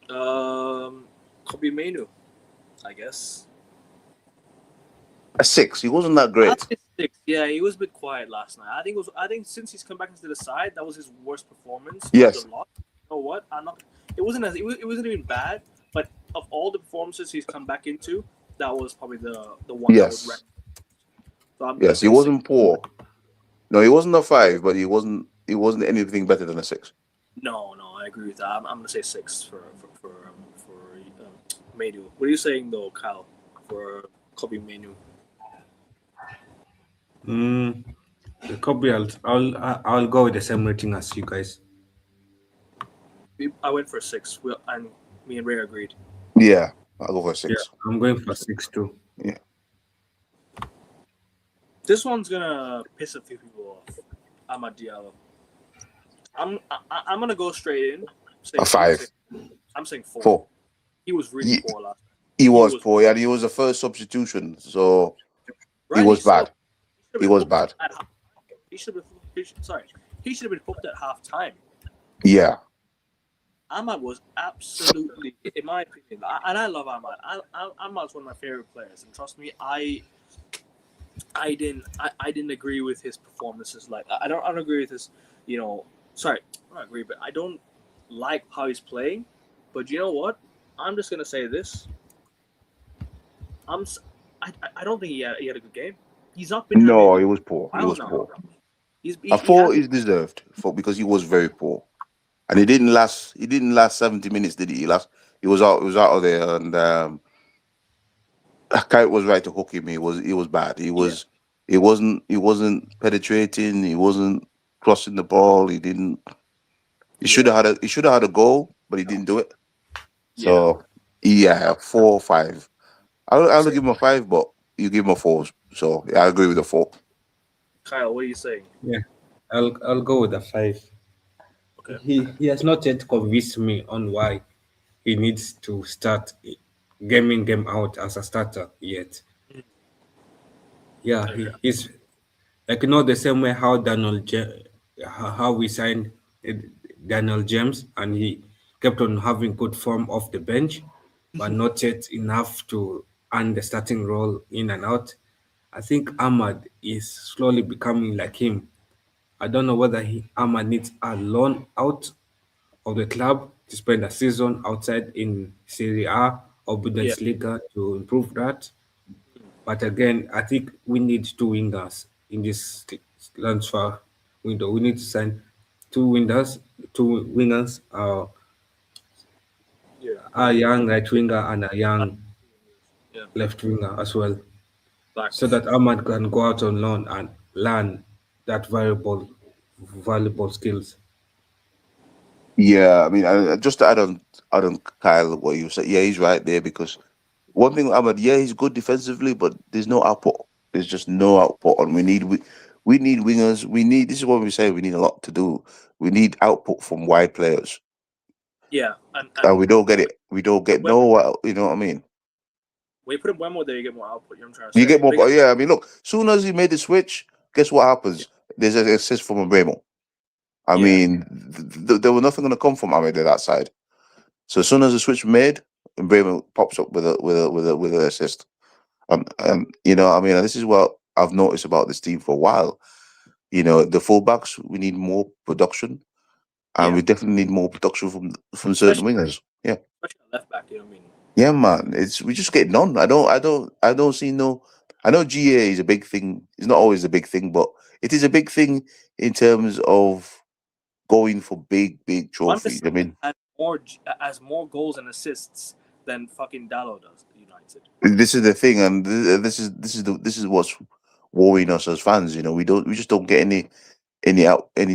Kobe Mainu. I guess. A 6. He wasn't that I'll great. say 6. Yeah, he was a bit quiet last night. I think since he's come back into the side, that was his worst performance Yes. of the lot. You know what? I'm not. It wasn't even bad. But of all the performances he's come back into, that was probably the one that would rank. Yes. So I'm gonna Yes. He say 6. wasn't poor. No, he wasn't a 5, but he wasn't anything better than a 6. No, I agree with that. I'm gonna say 6 for Menu. What are you saying though, Kyle? For Kobe Menu. Kobe, I'll go with the same rating as you guys. I went for 6. And me and Ray agreed. Yeah. I'll go for a Yeah, 6. I'm going for 6 too. Yeah. This one's gonna piss a few people off. Amad Diallo. I'm gonna go straight in. A 5. I'm saying 4. 4. He was really Ye- poor last night. He was poor, and he was the first substitution, so he Rightly was bad. so. He was bad. He should have been hooked at half time. Yeah. Ahmad was absolutely, in my opinion, and I love Ahmad. Ahmad's one of my favorite players, and trust me, I didn't agree with his performances. Like I don't agree with his, sorry, I don't agree, but I don't like how he's playing. But you know what? I'm just gonna say this. I don't think he had a good game. He's not been No, having. he was poor. He was now. poor. He A 4 hasn't- is deserved because he was very poor, and he didn't last. He didn't last 70 minutes, did he? He was out. He was out of there, and Kite was right to hook him. He was bad. He wasn't penetrating. He wasn't crossing the ball. He didn't. He should have had a goal, but he didn't do it. So yeah, 4 or 5. I'll give him a 5, but you give him a 4. So yeah, I agree with the 4. Kyle, what are you saying? Yeah, I'll go with a 5. Okay. He has not yet convinced me on why he needs to start game in, game out as a starter yet. Yeah, he's like the same way how how we signed Daniel James, and he kept on having good form off the bench, but not yet enough to earn the starting role in and out. I think Ahmad is slowly becoming like him. I don't know whether Ahmad needs a loan out of the club to spend a season outside in Serie A or Yeah. Bundesliga to improve that. But again, I think we need 2 wingers in this transfer window. We need to sign 2 wingers, Yeah. a young right winger and a young Yeah. left winger as well, Facts. so that Ahmad can go out on loan and learn that valuable skills. Yeah, I mean, just to add on Kyle, what you said. Yeah, he's right there because one thing, Ahmad, yeah, he's good defensively, but there's no output. There's just no output, and we need wingers. This is what we say. We need a lot to do. We need output from wide players, Yeah. and we don't get it. We don't get no. You know what I mean? When you put him one more there, you get more output. You know what I'm trying to say? You get more. Bigger- Yeah, I mean, look. Soon as he made the switch, guess what happens? There's an assist from Bremo. I mean, there was nothing going to come from Ahmed at that side. So as soon as the switch made, Bremen pops up with an assist. I mean, this is what I've noticed about this team for a while. The fullbacks, we need more production, and we definitely need more production from certain wingers. Yeah, especially on left back. You know what I mean? yeah, man. We just getting on. I don't see no. I know GA is a big thing. It's not always a big thing, but it is a big thing in terms of going for big trophies. I mean, has more goals and assists than fucking Dallo does at United. this is the thing, and this is what's worrying us as fans. We just don't get any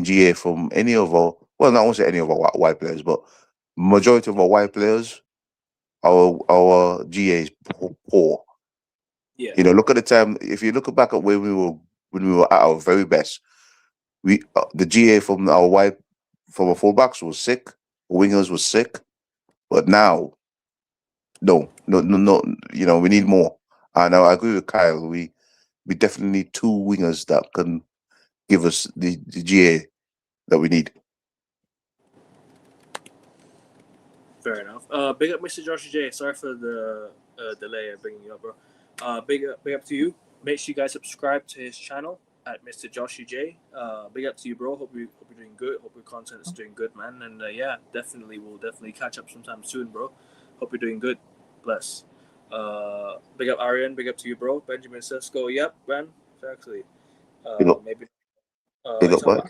GA from any of our. Well, not say any of our white players, but majority of our white players, our GA is poor. Yeah. Look at the time. If you look back at when we were at our very best, the GA from our fullbacks was sick, wingers was sick, but now, no. We need more. And I agree with Kyle. We definitely need 2 wingers that can give us the GA that we need. Fair enough. Big up, Mr. Josh J. Sorry for the delay of bringing you up, bro. Big up to you. Make sure you guys subscribe to his channel at Mr. Joshy J. Big up to you, bro. Hope you're doing good. Hope your content is doing good, man. And yeah, we'll definitely catch up sometime soon, bro. Hope you're doing good. Bless. Big up Arian. Big up to you, bro. Benjamin Sesko. Yep, man. Actually, Big up, maybe. big He's up, talking boy.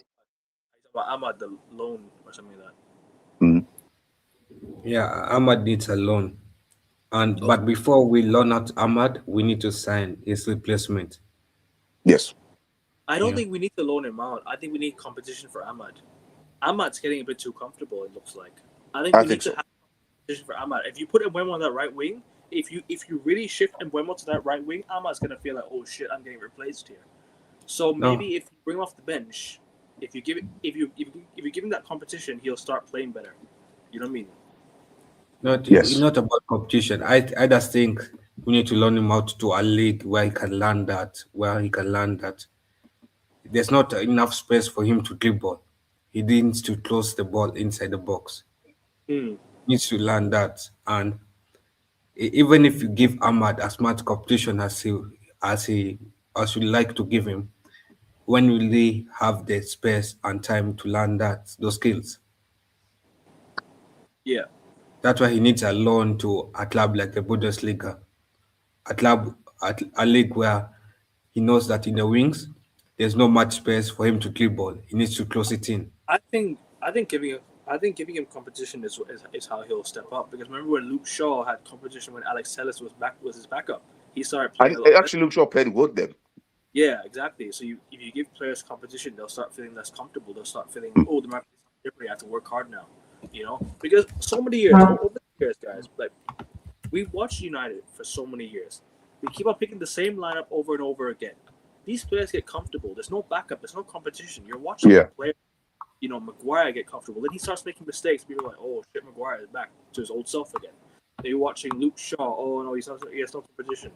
about Ahmad the loan or something like that. Mm. Yeah, Ahmad needs a loan. And Oh, but before we loan out Ahmad, we need to sign his replacement. Yes, I don't Yeah. think we need to loan him out. I think we need competition for Ahmad. Ahmad's getting a bit too comfortable. It looks like. I think I we need think to so. have competition for Ahmad. If you put Mbeumo on that right wing, if you really shift Mbeumo to that right wing, Ahmad's gonna feel like, oh shit, I'm getting replaced here. So No, maybe if you bring him off the bench, if you give him that competition, he'll start playing better. You know what I mean? Yes, not about competition. I just think we need to loan him out to a league where he can learn that, there's not enough space for him to dribble. He needs to close the ball inside the box. Hmm. He needs to learn that. And even if you give Ahmad as much competition as he as you like to give him, when will they have the space and time to learn those skills? Yeah. That's why he needs a loan to a club like the Bundesliga, a league where he knows that in the wings there's not much space for him to dribble. He needs to close it in. I think giving him competition is how he'll step up. Because remember when Luke Shaw had competition when Alex Telles was his backup, he started playing and a it lot better. actually looks like played good then. Yeah, exactly. So if you give players competition, they'll start feeling less comfortable. They'll start feeling, oh, there might be something different. I have to work hard now. You know, because so many years over the years, guys, like we've watched United for so many years. We keep on picking the same lineup over and over again. These players get comfortable. There's no backup. There's no competition. You're watching a Yeah, player, Maguire get comfortable. Then he starts making mistakes. People are like, oh shit, Maguire is back to his old self again. Then you're watching Luke Shaw. Oh no, he has no competition.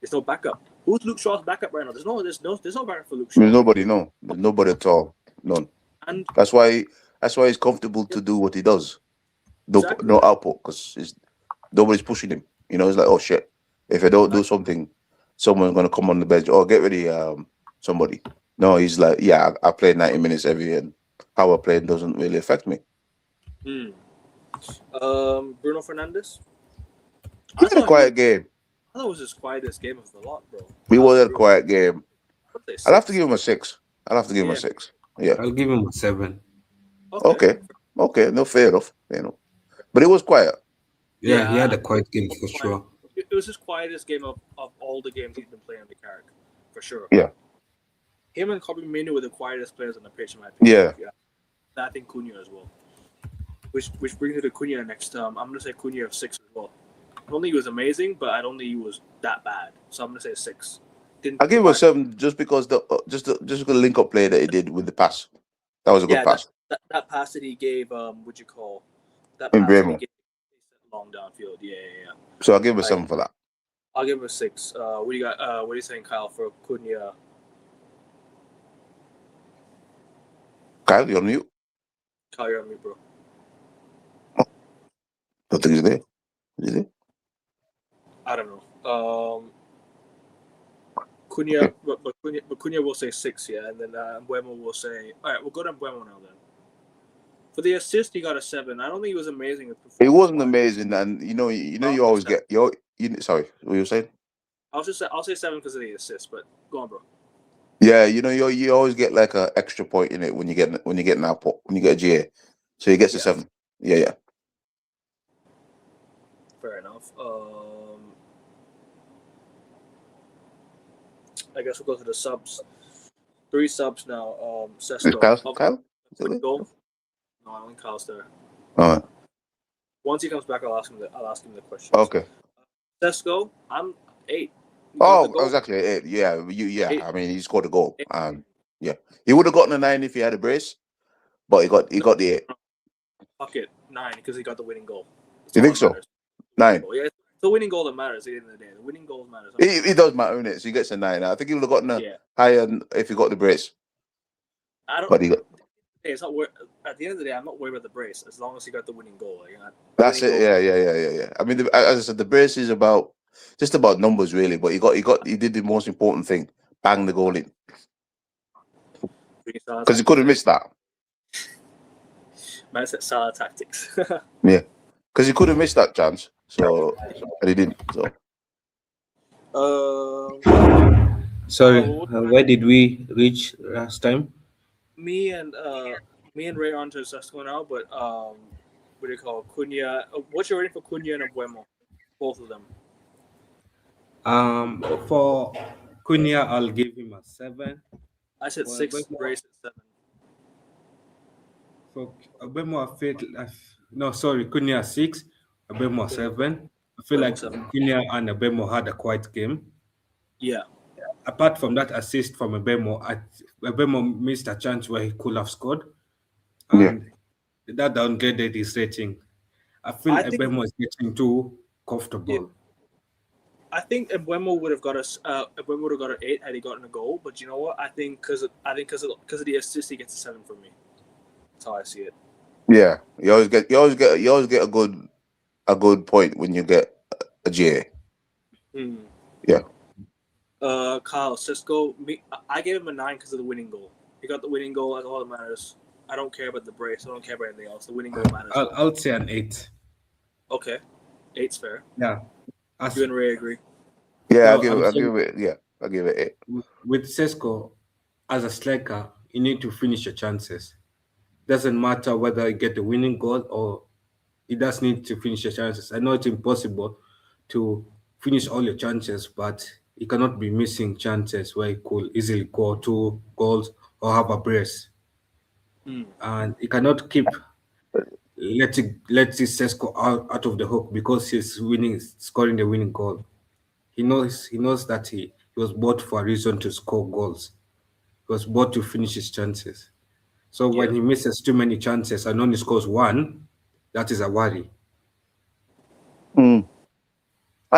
There's no backup. Who's Luke Shaw's backup right now? There's no backup for Luke there's Shaw. nobody. No, there's nobody at all. None. And That's why. That's why he's comfortable to do what he does. exactly. No output because nobody's pushing him. It's like, oh shit, if I don't do something, someone's gonna come on the bench or get ready somebody. No, he's like, yeah, I play 90 minutes every and how I play doesn't really affect me. Hmm. Bruno Fernandes. We I had a thought he was. quiet game. I thought it was his quietest game of the lot, bro. We I'll was be a real. quiet game. I'd say I'll have to 6. give him a 6. I'll have to give him a Yeah. 6. Yeah. I'll give him a 7. Okay. Okay. No, fair enough. But it was quiet. Yeah, he Yeah, had a quiet game for sure. it was his quietest game of all the games he's been playing with Carrick, for sure. Yeah. Him and Kobe Minu were the quietest players on the pitch, in my opinion. Yeah. I think Cunha as well. Which brings me to Cunha next. I'm gonna say Cunha of 6 as well. I don't think he was amazing, but I don't think he was that bad. So I'm gonna say 6. I'll give him a 7 just because just the link up play that he did with the pass. That was a good pass. That pass that he gave, what'd you call that In pass that he Bremer. gave long downfield? Yeah. So I'll give him a 7 for that. I'll give him a 6. What do you got? What are you saying, Kyle, for Cunha? Kyle, you're on mute. Kyle, you're on me, bro. Don't think he's there. Is he? I don't know. Cunha, Okay. but Cunha will say 6, yeah, and then Mbeumo will say. All right, we'll go to Mbeumo now then. For the assist, he got a 7. I don't think he was amazing with performance. It wasn't amazing, and you always get sorry, what you saying? I'll say 7 because of the assist, but go on, bro. Yeah, you always get like an extra point in it when you get an output, when you get a GA. So he gets a 7. Yeah. Fair enough. I guess we'll go to the subs. 3 subs now. Sesko. Kyle? Goal. No, I don't think Kyle's there. All right. Once he comes back, I'll ask him the questions. Okay. Sesko, I'm 8. Exactly 8. Yeah, 8. I mean, he scored a goal. 8. Yeah, he would have gotten a 9 if he had a brace, but he got the 8. Fuck it, 9 because he got the winning goal. You think so? 9. Yeah, it's the winning goal that matters at the end of the day. The winning goal matters. It does matter, innit? So he gets a 9. I think he would have gotten a higher if he got the brace. I don't. But he got. It's not at the end of the day, I'm not worried about the brace as long as he got the winning goal. That's it. Yeah. I mean, as I said, the brace is about just about numbers really. But he did the most important thing: bang the goal in, because he could have missed that. Man said Salah tactics. Yeah, because he could have missed that chance. So and he didn't. So Sorry, what- where did we reach last time? me and Ray on to Sesko now, but what do you call Cunha? What's your rating for Cunha and Abuemo? Both of them. For Cunha, I'll give him a 7. I said For 6. Mbemo, Ray said 7. for Mbemo, no, sorry, Cunha 6, Mbemo 7. I feel Abuemo like 7. Cunha and Mbemo had a quiet game. Yeah. Apart from that assist from Mbemo missed a chance where he could have scored, yeah, and that downgraded his rating. I feel I think Mbemo is getting too yeah, comfortable. I think Embuemo would have got us. Embuemo would have got an 8 had he gotten a goal. But you know what? I think because of the assist, he gets a 7 from me. That's how I see it. yeah. You always get a good point when you get a GA. Yeah. Kyle Sesko. I gave him a 9 because of the winning goal. He got the winning goal. That's all that matters. I don't care about the brace. I don't care about anything else. The winning goal matters. I'll say an 8. Okay, 8's fair. Yeah. You and Ray agree. Yeah, No, I'll give it 8. With Sesko, as a striker, you need to finish your chances. Doesn't matter whether you get the winning goal or you just need to finish your chances. I know it's impossible to finish all your chances, but you cannot be missing chances where you could easily score 2 goals or have a brace. And you cannot keep letting Sesko out of the hook because he's scoring the winning goal. He knows that he was bought for a reason to score goals. He was bought to finish his chances. So when he misses too many chances and only scores 1, that is a worry. I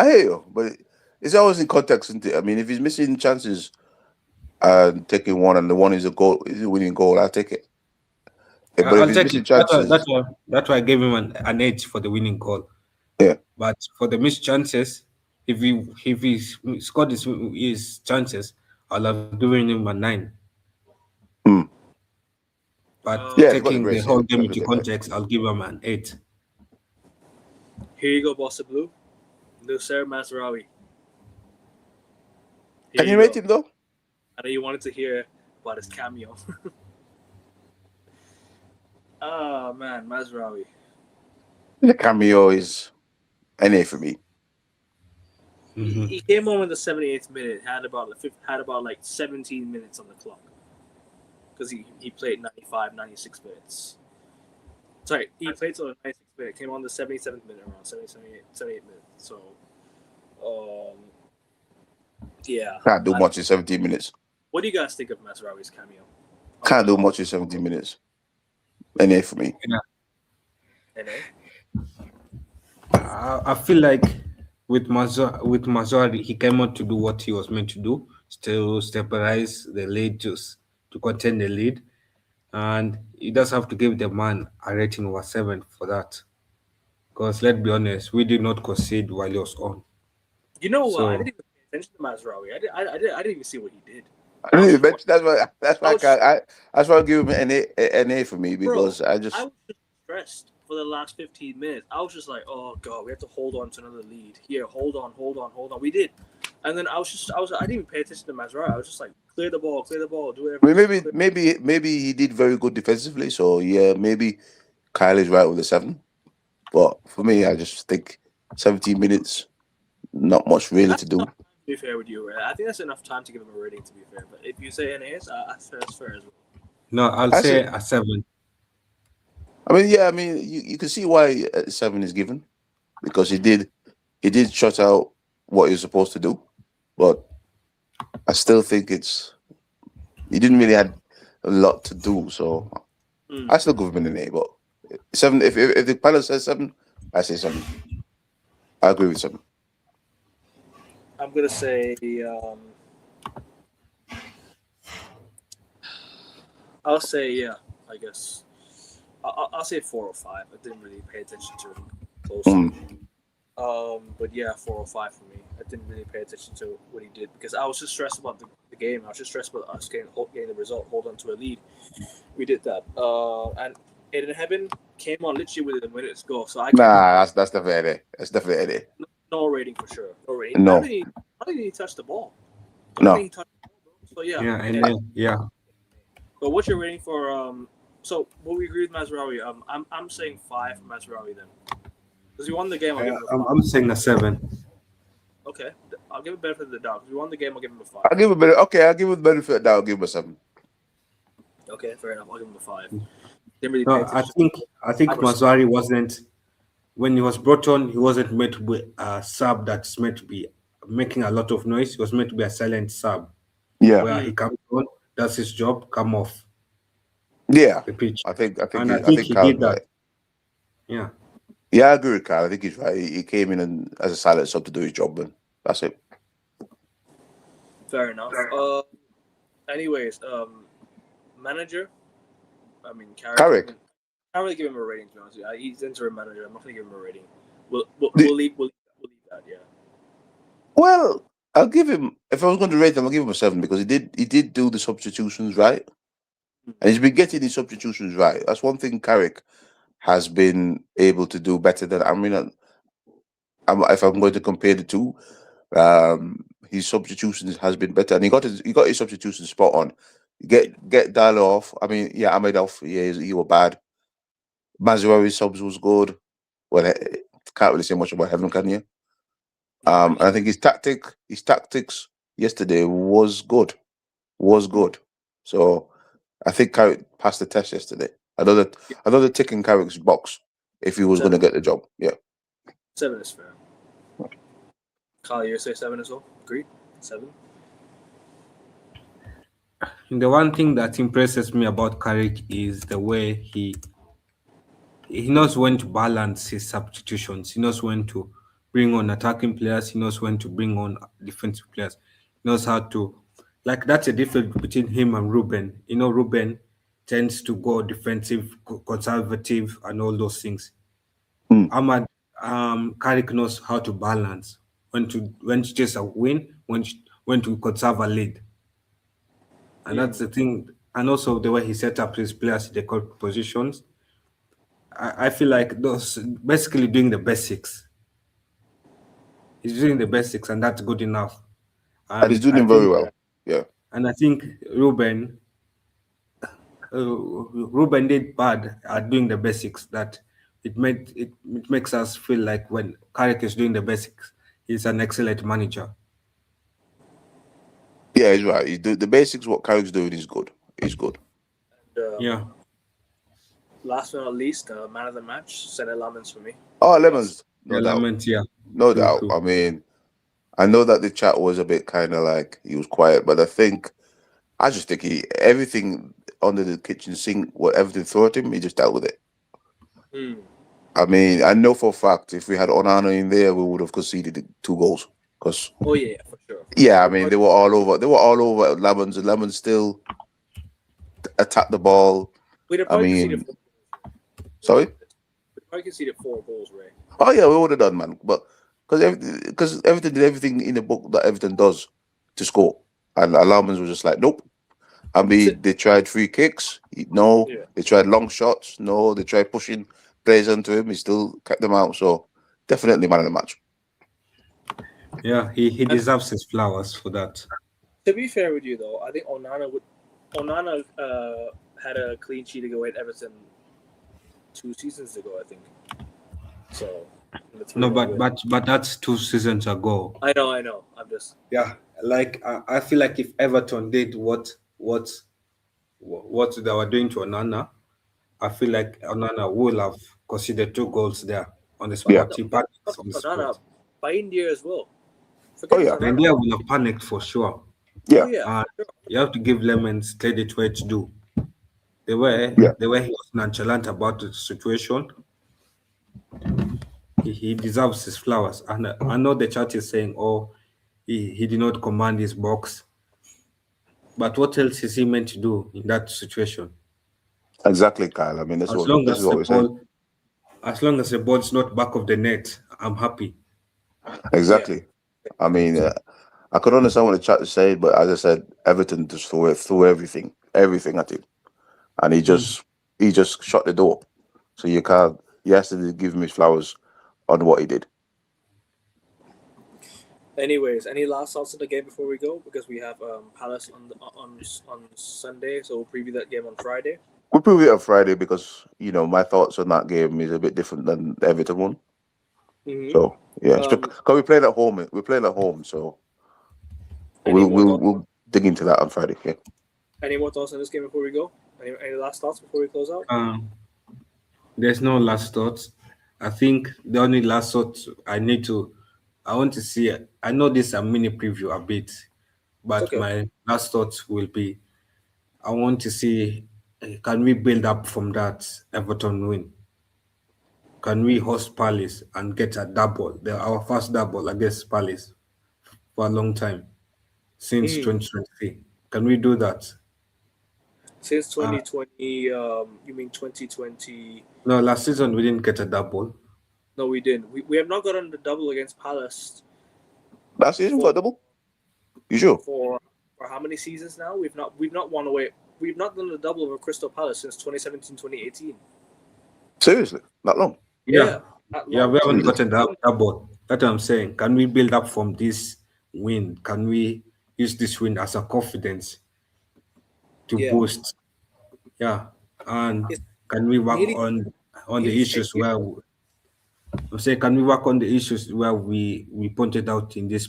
hear you, but it's always in context, isn't it? I mean, if he's missing chances and taking one, and the one is a winning goal, I'll take it. But if I'll he's take missing it. That's why, chances, that's why I gave him an 8 for the winning goal. yeah. But for the missed chances, if he scored his chances, I'll have given him a 9. Mm. But Yeah, he's got the taking the brace. whole Yeah, game into everything. context, I'll give him an 8. Here you go, Bossa Blue. Nusser Mazraoui. Can you rate him though? I know you wanted to hear about his cameo. Oh man, Mazraoui. The cameo is an A for me. He came on in the 78th minute. Had about like 17 minutes on the clock because he played 95, 96 minutes. Sorry, he played till the 96th minute. Came on the 77th minute, around 78 minutes. So, yeah. Can't do much in 17 minutes. What do you guys think of Mazraoui's cameo? Can't do much in 17 minutes. An A for me. An A? I feel like with Mazari, he came out to do what he was meant to do, still stabilize the lead, to contain the lead, and he does have to give the man a rating of a 7 for that. Because let's be honest, we did not concede while he was on. You know what? So- I didn't even pay attention to Mazraoui. I didn't even see what he did. I didn't even mention, that's why I give him an A for me, because Bro, I I just was just stressed for the last 15 minutes. I was just like, oh god, we have to hold on to another lead. Here, hold on. We did. And then I didn't even pay attention to Mazraoui. I was just like, clear the ball, do whatever. I mean, maybe he did very good defensively. So yeah, maybe Kyle is right with the 7. But for me, I just think 17 minutes, not much really to do. To be fair with you, right? I think that's enough time to give him a rating. To be fair, but if you say an A, that's fair as well. No, I'll say a 7. I mean, you can see why 7 is given, because he did shut out what he was supposed to do, but I still think he didn't really have a lot to do, so I still give him an A. But 7, if the pilot says 7, I say 7. I agree with 7. I'm gonna say I'll say yeah. I guess I'll say 4 or 5. I didn't really pay attention to him closely. But yeah, 4 or 5 for me. I didn't really pay attention to what he did because I was just stressed about the game. I was just stressed about us getting the result, hold on to a lead. We did that. And Aiden Heaven came on literally within a minute's go, so I can't give him Nah, that's definitely Eddie. That's definitely Eddie. no rating for sure. No rating. No, I don't think he touched the ball. I don't think no. he touched the ball, bro. So yeah. Yeah, and then yeah, But what's your rating for So will we agree with Mazraoui? I'm saying 5 for Mazraoui then. Because we won the game, I'll give him a 5. I'm saying a 7. Okay. I'll give him benefit of the doubt. Because we won the game, I'll give him a 5. I'll give him a bit. Okay, I'll give him the benefit of that. I'll give him a 7. Okay, fair enough. I'll give him a 5. Didn't really pay No, attention. I think Mazwari wasn't, when he was brought on, he wasn't meant to be a sub that's meant to be making a lot of noise. He was meant to be a silent sub Yeah, where he comes on, does his job, come off yeah. the pitch. I think And I I think think he Kyle's did that. right. Yeah. Yeah, I agree with Kyle. I think he's right. He came in and as a silent sub to do his job, and that's it. Fair enough. Anyways, manager. I mean, Carrick. I can't really give him a rating, to be honest with you. He's interim manager. I'm not going to give him a rating. We'll leave that, yeah. Well, I'll give him. If I was going to rate him, I'll give him a 7 because he did do the substitutions right, and he's been getting his substitutions right. That's one thing Carrick has been able to do better than. I mean, if I'm going to compare the two, his substitutions has been better, and he got his substitutions spot on. Get Dalo off. I mean, yeah, Ahmed off. Yeah, he was bad. Mazraoui subs was good. Well, can't really say much about Heaven, can you? And I think his tactics yesterday was good. So I think Carrick passed the test yesterday. I know that ticking Carrick's box if he was going to get the job. Yeah. 7 is fair. Kyle, you say 7 as well? Agreed? 7? The one thing that impresses me about Carrick is the way he knows when to balance his substitutions. He knows when to bring on attacking players. He knows when to bring on defensive players. He knows how to, like, that's a difference between him and Ruben. Ruben tends to go defensive, conservative, and all those things. Ahmad Carrick knows how to balance when to chase a win, when to conserve a lead. And that's the thing. And also the way he set up his players in the correct positions. I feel like those basically doing the basics. He's doing the basics, and that's good enough. And he's doing very well. Yeah. And I think Ruben did bad at doing the basics. That it makes us feel like when Carrick is doing the basics, he's an excellent manager. Yeah, he's right. The basics. What Carrick's doing is good. He's good. And, Yeah. Last but not least, man of the match, Senna Lamens for me. Oh, Lemons. No doubt. Element, yeah. No True, doubt. true. I mean, I know that the chat was a bit kind of like he was quiet, but I just think everything under the kitchen sink, what everything threw at him, he just dealt with it. I mean, I know for a fact if we had Onana in there, we would have conceded 2 goals. Because Oh yeah, for sure. yeah, I mean they were all over. They were all over Lemons, and Lemons still attacked the ball. We'd have I probably mean, conceded 4 goals. sorry. We'd probably conceded 4 goals, Ray. Oh yeah, we would have done, man. But because Everton did everything in the book that Everton does to score, and Alarmans was just like, nope. I mean, they tried free kicks, no. Yeah. They tried long shots, no. They tried pushing players onto him, he still kept them out. So definitely man of the match. Yeah, he deserves his flowers for that. To be fair with you, though, I think Onana had a clean sheet against Everton 2 seasons ago, I think. So No, but that's 2 seasons ago. I know. I'm just Yeah, like I feel like if Everton did what they were doing to Onana, I feel like Onana will have considered 2 goals there on the spot. Yeah. He panicked on the Onana spot. by India as well. Oh, yeah. Onana. India will have panicked for sure. Yeah. Oh, yeah. You have to give Lemons credit where it's due. The way he was nonchalant about the situation, he deserves his flowers. And I know the chat is saying, oh, he did not command his box. But what else is he meant to do in that situation? Exactly, Kyle. I mean, this is what we're saying. As long as the ball's not back of the net, I'm happy. Exactly. I mean, I could understand what the chat is saying, but as I said, Everton just threw everything at him, and Mm. he just shut the door. So you can't. You have to give him his flowers on what he did. Anyways, any last thoughts on the game before we go? Because we have Palace on Sunday, so we'll preview that game on Friday. We'll prove it on Friday because my thoughts on that game is a bit different than the Everton one. Mm-hmm. So yeah, Um, because we're playing at home. We're playing at home, so any we'll more we'll thoughts? we'll dig into that on Friday. Yeah. Any more thoughts on this game before we go? Any last thoughts before we close out? Um, there's no last thoughts. I think the only last thought I want to see. I know this is a mini preview a bit, It's but okay. my last thought will be I want to see can we build up from that Everton win? Can we host Palace and get a double, our first double against Palace for a long time since Mm. 2023? Can we do that? Since Uh, 2020, you mean 2020? no, last season we didn't get a double. No, we didn't. We have not gotten the double against Palace Last season we for got double. You sure? for for how many seasons now? We've not won away. We've not done the double over Crystal Palace since 2017, 2018. Seriously? That long? Yeah, Yeah, that yeah, long. we haven't Jesus. gotten that double. That's what I'm saying. Can we build up from this win? Can we use this win as a confidence to Yeah, boost? Yeah, and it's can we work nearly on the nearly 10 issues years. where I'm saying can we work on the issues where we pointed out in this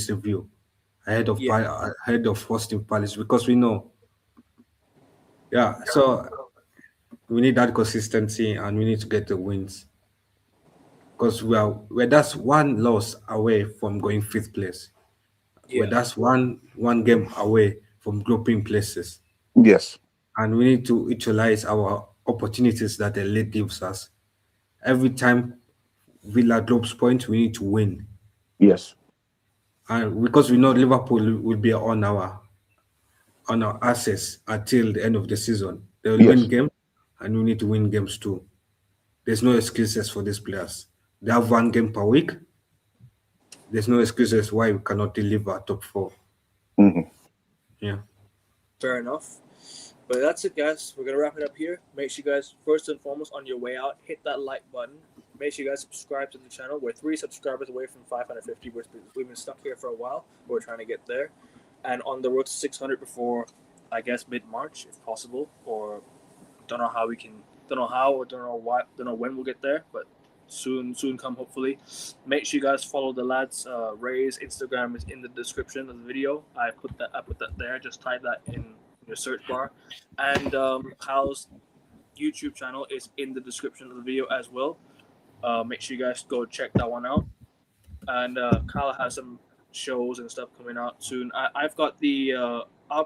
review Yeah, ahead of hosting Palace because we know yeah so we need that consistency and we need to get the wins because we're that's one loss away from going fifth place. We're yeah, that's one game away from grouping places, Yes. and we need to utilize our opportunities that the league gives us. Every time Villa drops points, we need to win, Yes. and because we know Liverpool will be on our access until the end of the season, they will win Yes. games, and we need to win games too. There's no excuses for these players. They have one game per week. There's no excuses why we cannot deliver top four. Hmm. Yeah. fair enough. But that's it, guys. We're gonna wrap it up here. Make sure you guys, first and foremost, on your way out, hit that like button. Make sure you guys subscribe to the channel. We're 3 subscribers away from 550. We've been stuck here for a while. We're trying to get there, and on the road to 600 before, I guess, mid-March, if possible. Or don't know how we can. Don't know how or don't know why. Don't know when we'll get there, but soon come hopefully. Make sure you guys follow the lads. Ray's Instagram is in the description of the video. I put that there. Just type that in your search bar, and Kyle's YouTube channel is in the description of the video as well. Make sure you guys go check that one out. And Kyle has some shows and stuff coming out soon. I've got the I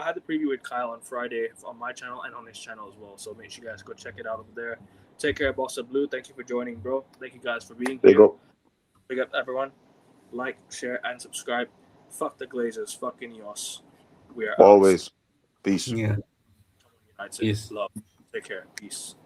had the preview with Kyle on Friday on my channel and on his channel as well. So make sure you guys go check it out over there. Take care, Bossa Blue. Thank you for joining, bro. Thank you guys for being There you here. go. Big up everyone. Like, share, and subscribe. Fuck the Glazers. Fucking Yos. We are out. Always. Peace. Yeah. United. Yes. Love. Take care. Peace.